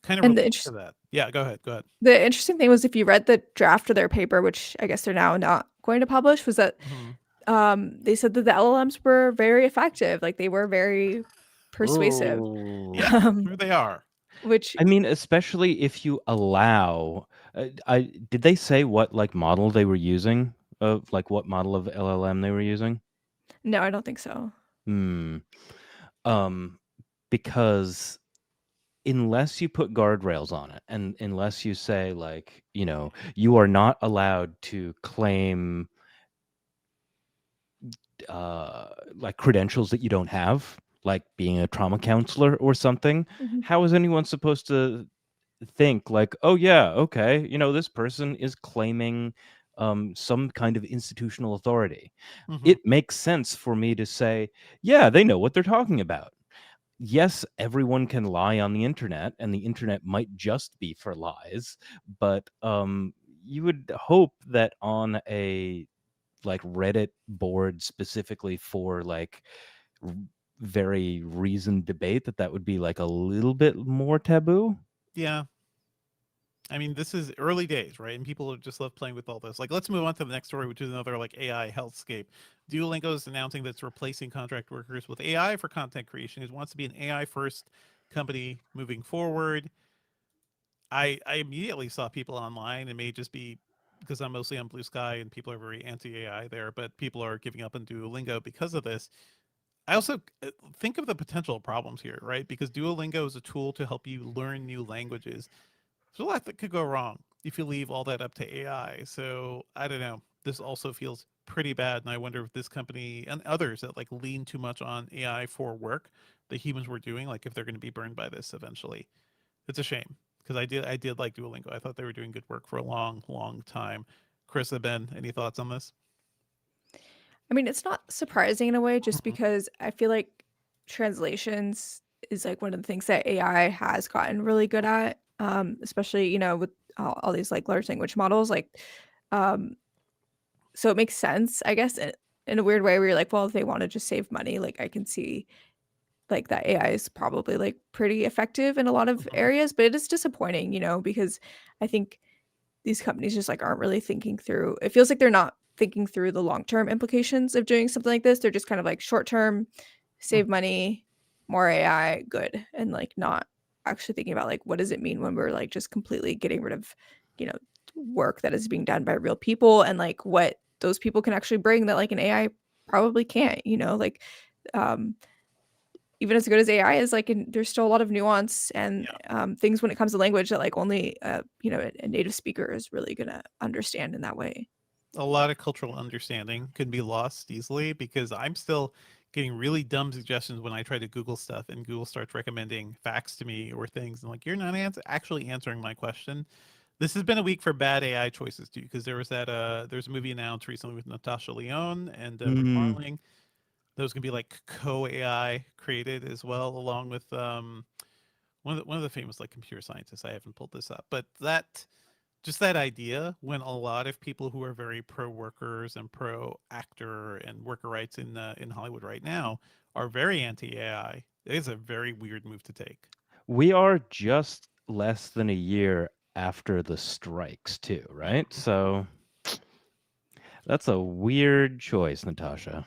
Kind of And relate to that. Yeah, go ahead. Go ahead. the interesting thing was if you read the draft of their paper, which I guess they're now not going to publish, was that Hmm. they said that the LLMs were very effective, like they were very persuasive, Oh. Yeah, um, sure they are. which I mean, especially if you allow I did they say what like model they were using of like what model of LLM they were using? no, I don't think so. Hmm. Um because unless you put guardrails on it and unless you say like, you are not allowed to claim like credentials that you don't have, like being a trauma counselor or something, Mhm. how is anyone supposed to think like, oh yeah, okay, this person is claiming some kind of institutional authority? Hmm. It makes sense for me to say, yeah, they know what they're talking about. Yes, everyone can lie on the internet and the internet might just be for lies, but you would hope that on a like Reddit board specifically for like r- very reasoned debate that would be like a little bit more taboo. Yeah. I mean, this is early days, right? And people just love playing with all this. Like, let's move on to the next story, which is another like AI healthscape. Duolingo is announcing that it's replacing contract workers with AI for content creation. It wants to be an AI first company moving forward. I immediately saw people online. It may just be because I'm mostly on Blue Sky and people are very anti AI there, but people are giving up on Duolingo because of this. I also think of the potential problems here, right? Because Duolingo is a tool to help you learn new languages. There's a lot that could go wrong if you leave all that up to AI. So I don't know. This also feels pretty bad, and I wonder if this company and others that like lean too much on AI for work that humans were doing, like if they're going to be burned by this eventually. It's a shame because I did like Duolingo. I thought they were doing good work for a long, long time. Chris, Ben, any thoughts on this? I mean, it's not surprising in a way just Mhm. because I feel like translations is like one of the things that AI has gotten really good at, especially, with all these like large language models. Like, um, so it makes sense, I guess, in a weird way where you're like, well, if they want to just save money, like I can see like that AI is probably like pretty effective in a lot of Mhm. areas, but it is disappointing, because I think these companies just like aren't really thinking through. It feels like they're not thinking through the long-term implications of doing something like this. They're just kind of like short-term, Mhm. save money, more AI, good, and like not actually thinking about like what does it mean when we're like just completely getting rid of, you know, work that is being done by real people and like what those people can actually bring that like an AI probably can't, like um even as good as AI is, like, there's still a lot of nuance and Yeah. things when it comes to language that like only a native speaker is really gonna understand in that way. A lot of cultural understanding can be lost easily because I'm still getting really dumb suggestions when I try to Google stuff and Google starts recommending facts to me or things. And like, you're not actually answering my question. This has been a week for bad AI choices too, because there's a movie announced recently with Natasha Lyonne and Brie Mm, Marling. Those can be like co AI created as well, along with one of the famous like computer scientists. I haven't pulled this up, but that just that idea when a lot of people who are very pro workers and pro actor and worker rights in Hollywood right now are very anti AI. It is a very weird move to take. We are just less than a year after the strikes too, right? So that's a weird choice, Natasha.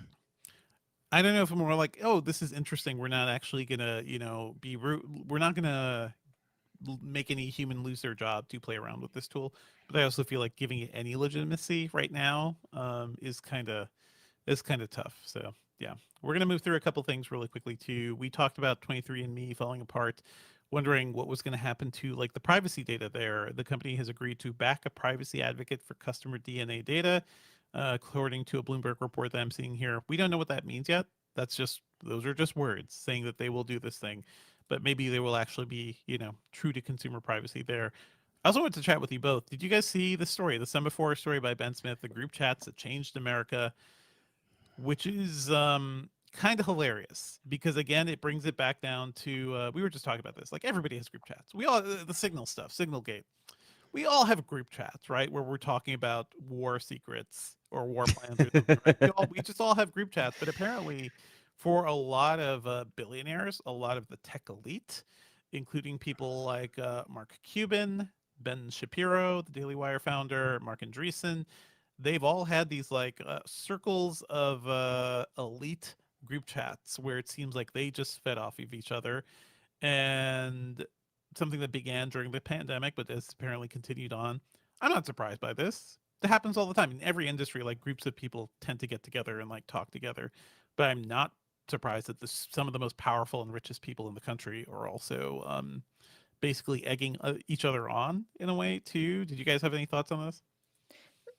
I don't know if I'm more like, oh, this is interesting. We're not actually gonna, be we're not gonna make any human lose their job to play around with this tool. But I also feel like giving it any legitimacy right now is kind of tough. So yeah, we're gonna move through a couple things really quickly too. We talked about 23andMe falling apart, wondering what was going to happen to like the privacy data there. The company has agreed to back a privacy advocate for customer DNA data, according to a Bloomberg report that I'm seeing here. We don't know what that means yet. Those are just words saying that they will do this thing, but maybe they will actually be true to consumer privacy there. I also wanted to chat with you both. Did you guys see the story, the semaphore story by Ben Smith, the group chats that changed America? Which is kind of hilarious because again it brings it back down to we were just talking about this, like everybody has group chats. We all the signal stuff, signal gate, we all have group chats, right, where we're talking about war secrets or war plans or something, right? We just all have group chats, but apparently for a lot of billionaires, a lot of the tech elite, including people like Mark Cuban, Ben Shapiro, the Daily Wire founder, Mark Andreessen, they've all had these like circles of elite group chats where it seems like they just fed off of each other, and something that began during the pandemic but has apparently continued on. I'm not surprised by this. It happens all the time in every industry. Like groups of people tend to get together and like talk together, but I'm not surprised that some of the most powerful and richest people in the country are also basically egging each other on in a way too. Did you guys have any thoughts on this?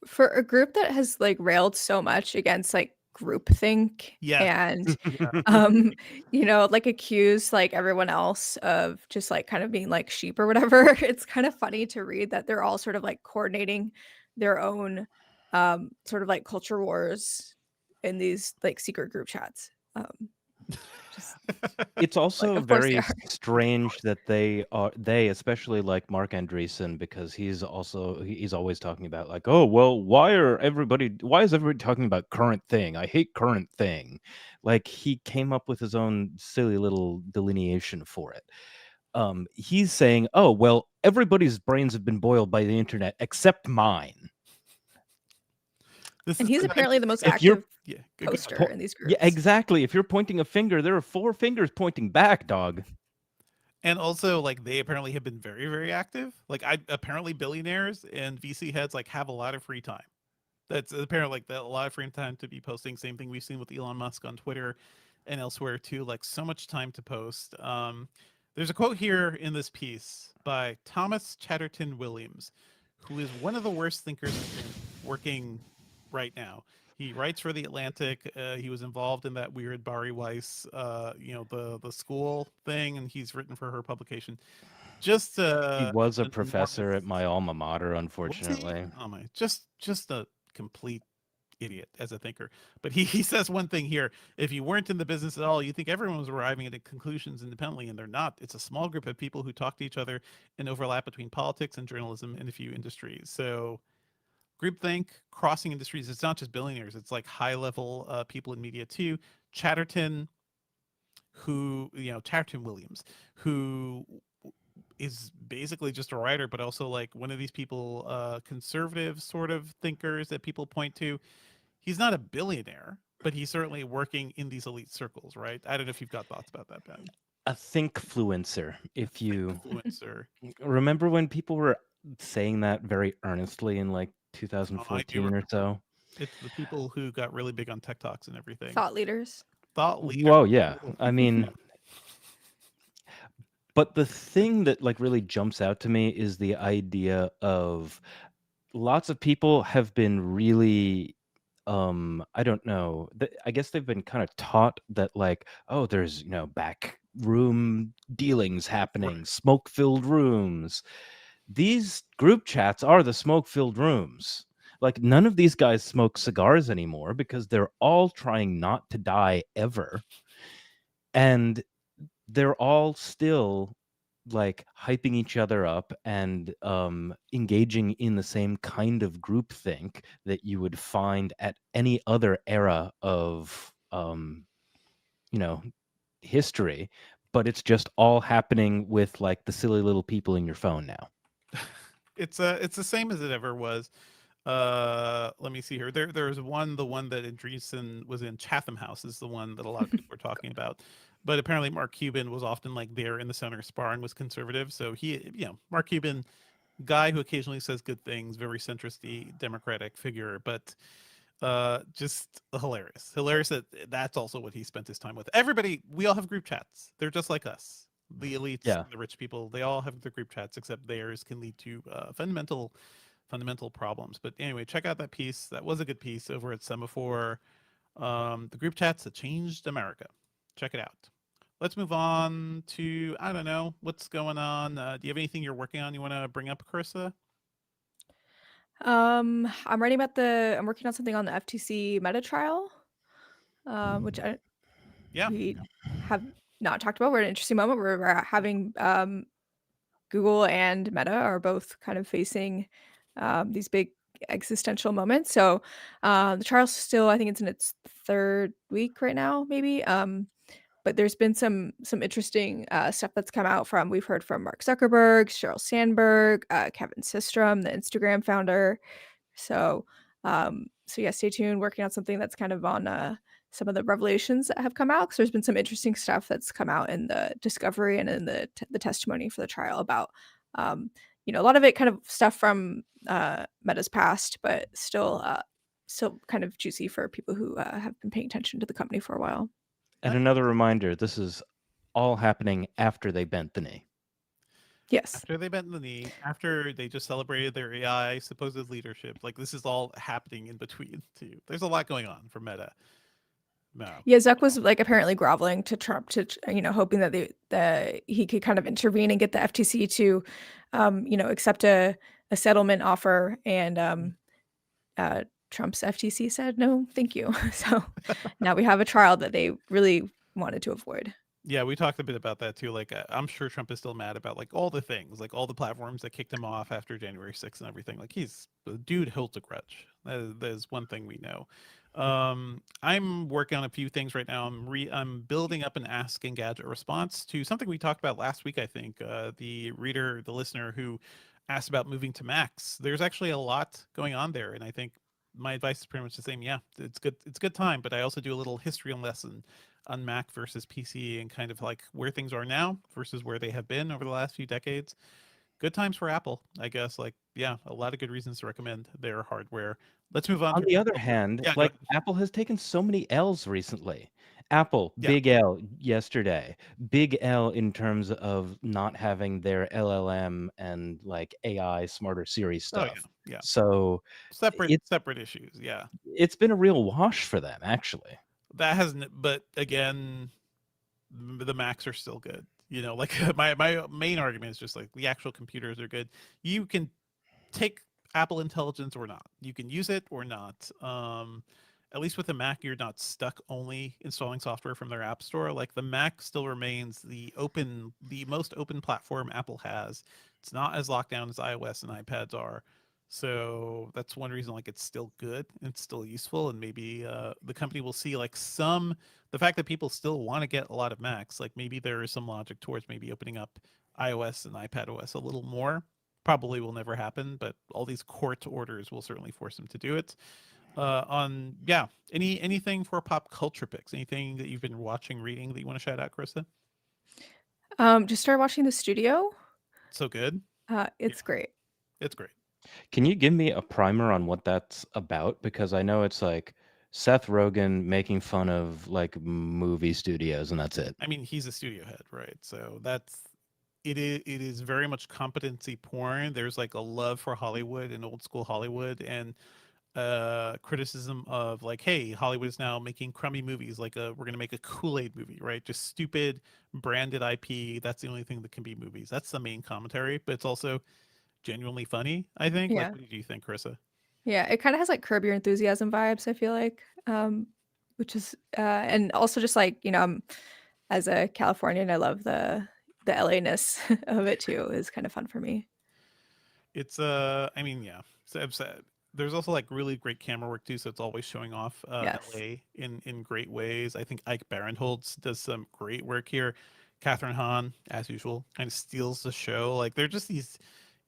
For a group that has like railed so much against like groupthink Yes. and Yeah. like accuse like everyone else of just like kind of being like sheep or whatever, it's kind of funny to read that they're all sort of like coordinating their own sort of like culture wars in these like secret group chats. Just It's like also of course they very are. strange that they especially like Mark Andreessen, because he's always talking about like, oh well, why is everybody talking about current thing? I hate current thing. Like he came up with his own silly little delineation for it. He's saying, oh well, everybody's brains have been boiled by the internet except mine. This And is he's the I apparently the most If you're active yeah, poster in these Yeah, groups. exactly. If you're pointing a finger, there are 4 fingers pointing back, dog. and also like they apparently have been very very active. Like I apparently billionaires and VC heads like have a lot of free time. That's apparently like a lot of free time to be posting. Same thing we've seen with Elon Musk on Twitter and elsewhere too. Like so much time to post. There's a quote here in this piece by Thomas Chatterton Williams, who is one of the worst thinkers in print working right now. He writes for the Atlantic. He was involved in that weird Bari Weiss, the school thing, and he's written for her publication. Just He was a an professor enormous. at my alma mater, Was he? unfortunately. Oh my! Just a complete idiot as a thinker. But he says one thing here: if you weren't in the business at all, you think everyone was arriving at conclusions independently, and they're not. It's a small group of people who talk to each other and overlap between politics and journalism in a few industries. So groupthink, crossing industries. It's not just billionaires. It's like high level people in media too. Chatterton, Chatterton Williams, who is basically just a writer, but also like one of these people, conservative sort of thinkers that people point to. He's not a billionaire, but he's certainly working in these elite circles, right? I don't know if you've got thoughts about that, Ben. A thinkfluencer. If you Influencer. remember when people were saying that very earnestly in like Oh, I do 2014 or remember. so. It's the people who got really big on tech talks and everything. Thought leaders. Thought leader. Well, yeah. I mean, Yeah. but the thing that like really jumps out to me is the idea of lots of people have been really I don't know, I guess they've been kind of taught that like, oh, there's back room dealings happening, Right. smoke filled rooms. These group chats are the smoke filled rooms. Like none of these guys smoke cigars anymore because they're all trying not to die ever, and they're all still like hyping each other up and engaging in the same kind of groupthink that you would find at any other era of you know, history, but it's just all happening with like the silly little people in your phone now. It's the same as it ever was. Let me see here. There's the one that Andreessen was in, Chatham House is the one that a lot of people are talking about. But apparently Mark Cuban was often like there in the center sparring with conservatives. So Mark Cuban, guy who occasionally says good things, very centristy democratic figure, but just hilarious that that's also what he spent his time with. Everybody, we all have group chats. They're just like us, the elites, Yeah. the rich people. They all have their group chats, except theirs can lead to fundamental problems. But anyway, check out that piece. That was a good piece over at Semaphore. The group chats that changed America. Check it out. Let's move on to, I don't know what's going on. Do you have anything you're working on you want to bring up, Karissa? I'm working on something on the FTC Meta trial, which Yeah. we have not talked about. We're at an interesting moment where we're having Google and Meta are both kind of facing these big existential moments. So the trial's still, I think it's in its third week right now, maybe. But there's been some interesting stuff that's come out from. We've heard from Mark Zuckerberg, Sheryl Sandberg, Kevin Systrom, the Instagram founder. So yeah, stay tuned. Working on something that's kind of on some of the revelations that have come out, because there's been some interesting stuff that's come out in the discovery and in the testimony for the trial about a lot of it kind of stuff from Meta's past, but still kind of juicy for people who have been paying attention to the company for a while. And another reminder, this is all happening after they bent the knee. Yes. After they bent the knee, after they just celebrated their AI supposed leadership, like this is all happening in between too. There's a lot going on for Meta. No. Yeah, Zuck was like apparently groveling to Trump to hoping that he could kind of intervene and get the FTC to accept a settlement offer, and Trump's FTC said no, thank you. So now we have a trial that they really wanted to avoid. Yeah, we talked a bit about that too. Like, I'm sure Trump is still mad about like all the things, like all the platforms that kicked him off after January 6th and everything. Like, the dude holds a grudge. That is one thing we know. I'm working on a few things right now. I'm building up an Ask Engadget response to something we talked about last week. I think the listener who asked about moving to Macs. There's actually a lot going on there, and I think my advice is pretty much the same. Yeah, it's good. It's good time, but I also do a little history lesson on Mac versus PC and kind of like where things are now versus where they have been over the last few decades. Good times for Apple, I guess. Like, yeah, a lot of good reasons to recommend their hardware. Let's move on. On the other hand, yeah, like Apple has taken so many L's recently. Apple, Yeah. big L yesterday. Big L in terms of not having their LLM and like AI smarter Siri stuff. Yeah. So separate issues. Yeah. It's been a real wash for them, actually. That hasn't, but again, the Macs are still good. Like my main argument is just like the actual computers are good. You can take Apple Intelligence or not. You can use it or not. At least with the Mac, you're not stuck only installing software from their app store. Like the Mac still remains the most open platform Apple has. It's not as locked down as iOS and iPads are. So that's one reason like it's still good, it's still useful, and maybe the company will see like the fact that people still want to get a lot of Macs, like maybe there is some logic towards maybe opening up iOS and iPadOS a little more. Probably will never happen, but all these court orders will certainly force them to do it. Anything for pop culture picks? Anything that you've been watching, reading that you want to shout out, Karissa? Just started watching The Studio. So good. It's great. It's great. Can you give me a primer on what that's about? Because I know it's like Seth Rogen making fun of like movie studios and that's it. I mean, he's a studio head, right? So it is very much competency porn. There's like a love for Hollywood and old school Hollywood, and criticism of like, hey, Hollywood is now making crummy movies, like we're gonna make a Kool-Aid movie, right? Just stupid branded IP. That's the only thing that can be movies. That's the main commentary, but it's also genuinely funny, I think. Yeah. Like, what do you think, Karissa? Yeah, it kind of has like Curb Your Enthusiasm vibes, I feel like, which is and also just like, as a Californian, I love the the LA-ness of it too is kind of fun for me. It's I mean, yeah. There's also like really great camera work too, so it's always showing off Yes. LA in great ways. I think Ike Barinholtz does some great work here. Catherine Hahn, as usual, kind of steals the show. Like they're just these.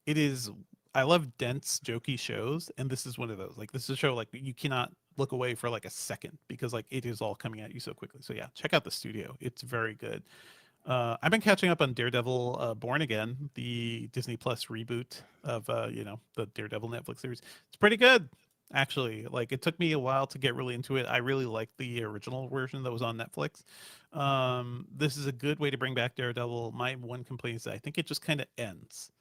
It is. I love dense, jokey shows, and this is one of those. Like this is a show like you cannot look away for like a second because like it is all coming at you so quickly. So yeah, check out the studio. It's very good. I've been catching up on Daredevil Born Again, the Disney Plus reboot of the Daredevil Netflix series. It's pretty good, actually. Like it took me a while to get really into it. I really liked the original version that was on Netflix. This is a good way to bring back Daredevil. My one complaint is that I think it just kind of ends.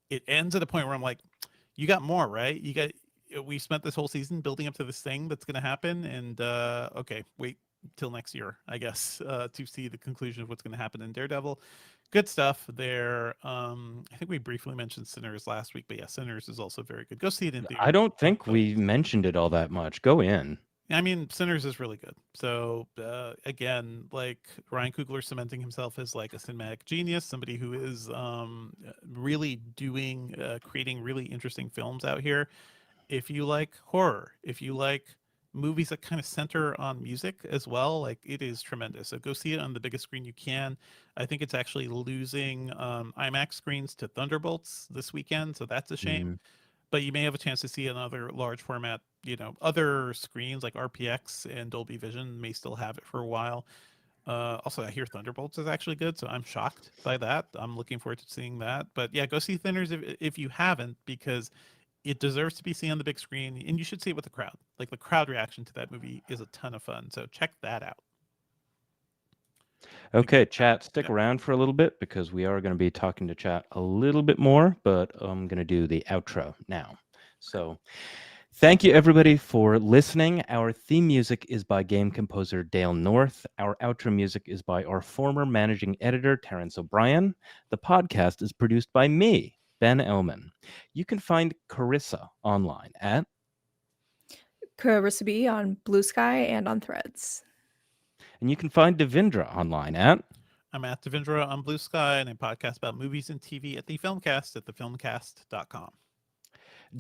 It ends at a point where I'm like, you got more, right? We spent this whole season building up to this thing that's going to happen, and okay, wait till next year, I guess, to see the conclusion of what's going to happen in Daredevil. Good stuff there. I think we briefly mentioned Sinners last week, but yeah, Sinners is also very good. Go see it in I theaters. don't think But we mentioned it all that much. Go in. I mean, Sinners is really good. So again, like Ryan Coogler cementing himself as like a cinematic genius, somebody who is really doing, creating really interesting films out here. If you like horror, if you like movies that kind of center on music as well, like it is tremendous. So go see it on the biggest screen you can. I think it's actually losing IMAX screens to Thunderbolts this weekend, so that's a shame. Mm. But you may have a chance to see another large format, other screens like RPX and Dolby Vision may still have it for a while. Also, I hear Thunderbolts is actually good, so I'm shocked by that. I'm looking forward to seeing that. But yeah, go see Thinners if you haven't, because it deserves to be seen on the big screen, and you should see it with the crowd. Like the crowd reaction to that movie is a ton of fun. So check that out. Okay, Again, chat, stick yeah. around for a little bit because we are going to be talking to chat a little bit more, but I'm going to do the outro now. So, thank you everybody for listening. Our theme music is by game composer Dale North. Our outro music is by our former managing editor, Terrence O'Brien. The podcast is produced by me, Ben Elman. You can find Karissa online at, Karissa B on Blue Sky and on Threads. and you can find Devindra online at, I'm at Devindra on Blue Sky, and I podcast about movies and TV at the Filmcast at thefilmcast.com.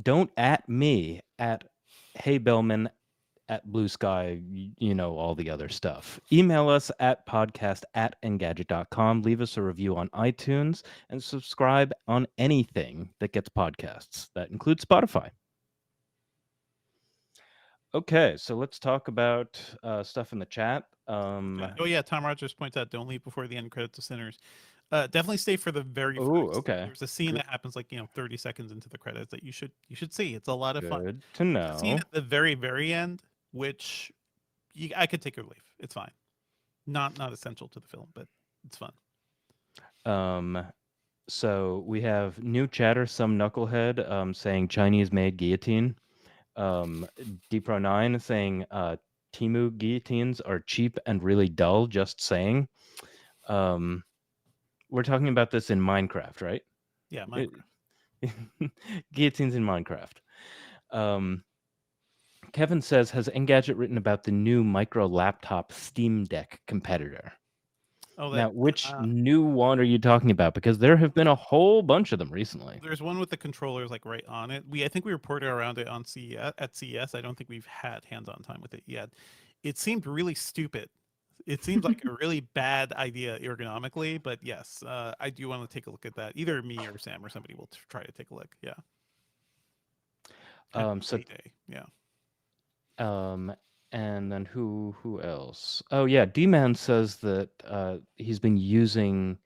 don't at me at Hey Bellman at Blue Sky, you know, all the other stuff. Email us at podcast@engadget.com. Leave us a review on iTunes and subscribe on anything that gets podcasts. That includes Spotify. Okay, so let's talk about stuff in the chat. Okay. Oh yeah, Tom Rogers points out, don't leave before the end credits of Sinners. Definitely stay for the very Oh, first. okay. There's a scene Good, that happens like 30 seconds into the credits that you should see. It's a lot of fun. good to There's a scene know. at the very end which I could take or leave. It's fine. Not essential to the film, but it's fun. So we have new chatter, some knucklehead saying Chinese-made guillotine. DPro9 saying Timu guillotines are cheap and really dull. Just saying. We're talking about this in Minecraft, right? Yeah, Minecraft. Guillotines in Minecraft. Kevin says, has Engadget written about the new micro laptop Steam Deck competitor? Oh, Now, that which new one are you talking about? Because there have been a whole bunch of them recently. there's one with the controllers like right on it. I think we reported around it on CES at CES. I don't think we've had hands-on time with it yet. It seemed really stupid. It seems like a really bad idea ergonomically, but yes, I do want to take a look at that. Either me or Sam or somebody will try to take a look. Yeah. So day. Yeah. And then who else? Oh yeah, D-Man says that he's been using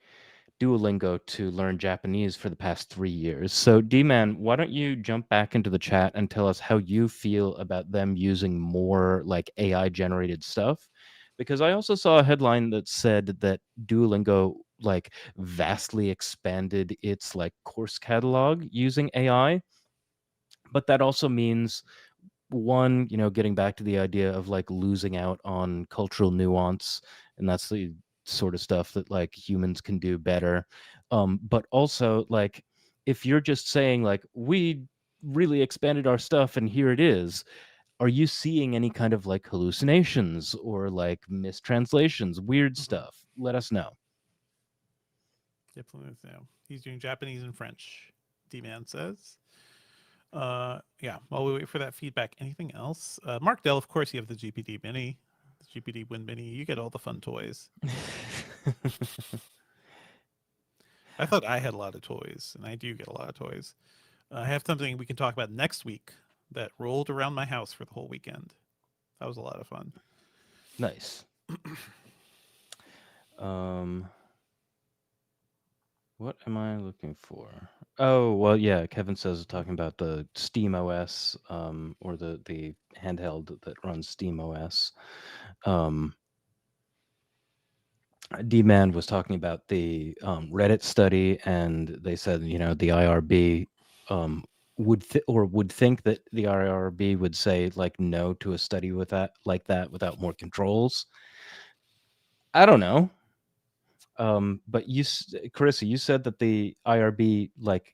Duolingo to learn Japanese for the past 3 years. So D-Man, why don't you jump back into the chat and tell us how you feel about them using more like AI generated stuff? Because I also saw a headline that said that Duolingo like vastly expanded its like course catalog using AI, but that also means one, getting back to the idea of like losing out on cultural nuance, and that's the sort of stuff that like humans can do better. But also like if you're just saying like we really expanded our stuff and here it is, are you seeing any kind of like hallucinations or like mistranslations, weird Mhm. stuff? Let us know. Definitely no. He's doing Japanese and French. D-Man says. Yeah. While we wait for that feedback, anything else? Mark Dell, of course, you have the GPD Mini, the GPD Win Mini. You get all the fun toys. I thought I had a lot of toys, and I do get a lot of toys. I have something we can talk about next week that rolled around my house for the whole weekend. That was a lot of fun. Nice. Um, what am I looking for? Oh, well, yeah. Kevin says talking about the Steam OS, or the handheld that runs Steam OS. Um, D-Man was talking about the Reddit study, and they said, the IRB would think that the IRB would say like no to a study with that without more controls. I don't know. But Karissa, you said that the IRB like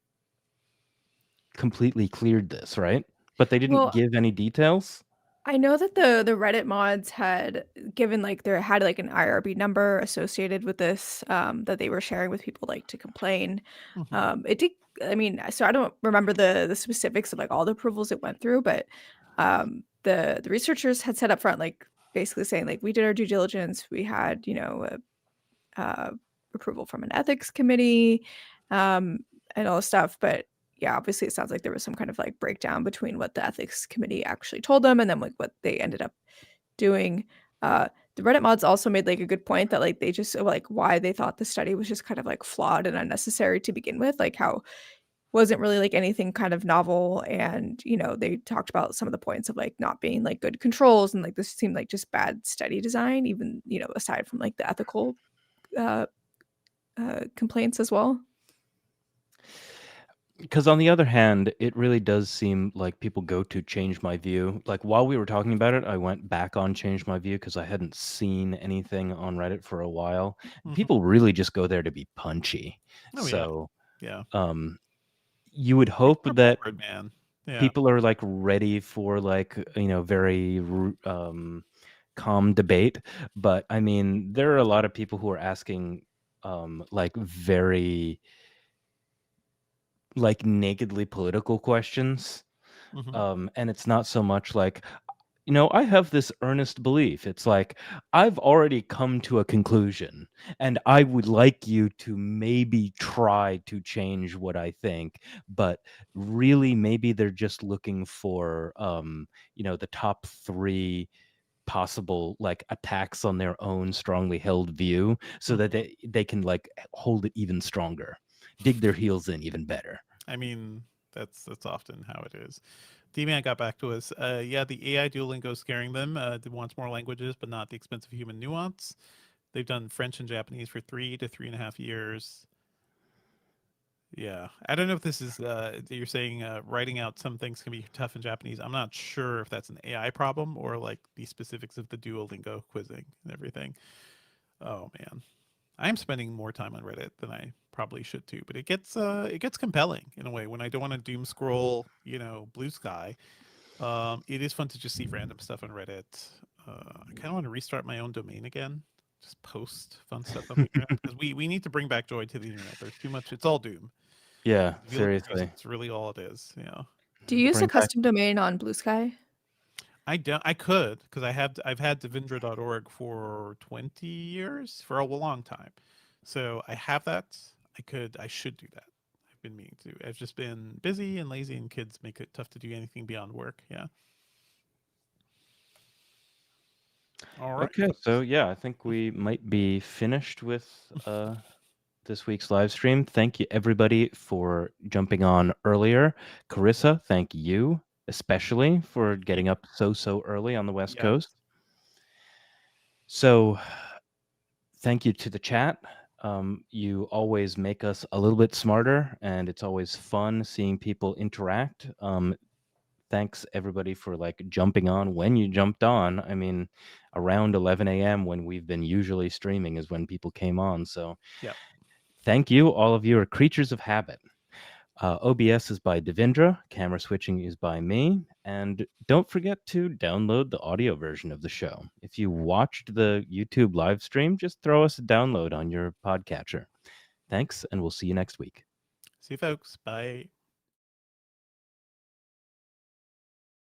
completely cleared this, right? But they didn't Well, give any details. I know that the Reddit mods had given like there had like an IRB number associated with this that they were sharing with people like to complain. Mm-hmm. It did. I mean, so I don't remember the specifics of like all the approvals it went through, but the researchers had said up front like basically saying like we did our due diligence, we had uh, approval from an ethics committee, and all this stuff. But yeah, obviously, it sounds like there was some kind of like breakdown between what the ethics committee actually told them and then like what they ended up doing. The Reddit mods also made like a good point that like they just like why they thought the study was just kind of like flawed and unnecessary to begin with, like how wasn't really like anything kind of novel, and they talked about some of the points of like not being like good controls, and like this seemed like just bad study design, even aside from like the ethical uh, complaints as well. Because on the other hand, it really does seem like people go to Change My View. Like while we were talking about it, I went back on Change My View because I hadn't seen anything on Reddit for a while. Mm-hmm. People really just go there to be punchy. Oh yeah, So yeah. um, you would People hope are that bored, man. Yeah. people are like ready for like very calm debate. But I mean, there are a lot of people who are asking like very like nakedly political questions. Mm-hmm. And it's not so much like, I have this earnest belief. It's like, I've already come to a conclusion, and I would like you to maybe try to change what I think. But really, maybe they're just looking for, the top three possible like attacks on their own strongly held view so that Mm-hmm. they can like hold it even stronger, dig their heels in even better. I mean, that's often how it is. D-Man got back to us. Yeah, the AI Duolingo is scaring them. They wants more languages, but not the expense of human nuance. They've done French and Japanese for 3 to 3.5 years. Yeah, I don't know if this is you're saying writing out some things can be tough in Japanese. I'm not sure if that's an AI problem or like the specifics of the Duolingo quizzing and everything. Oh man, I'm spending more time on Reddit than I probably should too, but it gets compelling in a way when I don't want to doom scroll, blue sky. It is fun to just see random stuff on Reddit. I kind of want to restart my own domain again, just post fun stuff on the internet because we need to bring back joy to the internet. There's too much. It's all doom. Yeah, If you look across, seriously. it's really all it is. Do you use a Bring back. custom domain on Blue Sky? I don't. I could because I've had devindra.org for 20 years for a long time, so I have that. I should do that. I've been meaning to. I've just been busy and lazy, and kids make it tough to do anything beyond work. Yeah. All right. Okay, so yeah, I think we might be finished with this week's live stream. Thank you everybody for jumping on earlier. Karissa, thank you especially for getting up so early on the West Yeah. Coast. So thank you to the chat. You always make us a little bit smarter, and it's always fun seeing people interact. Thanks everybody for like jumping on when you jumped on. I mean, around 11 a.m. when we've been usually streaming is when people came on. So Yeah. thank you. All of you are creatures of habit. OBS is by Devindra. Camera switching is by me. And don't forget to download the audio version of the show. If you watched the YouTube live stream, just throw us a download on your podcatcher. Thanks, and we'll see you next week. See you folks. Bye.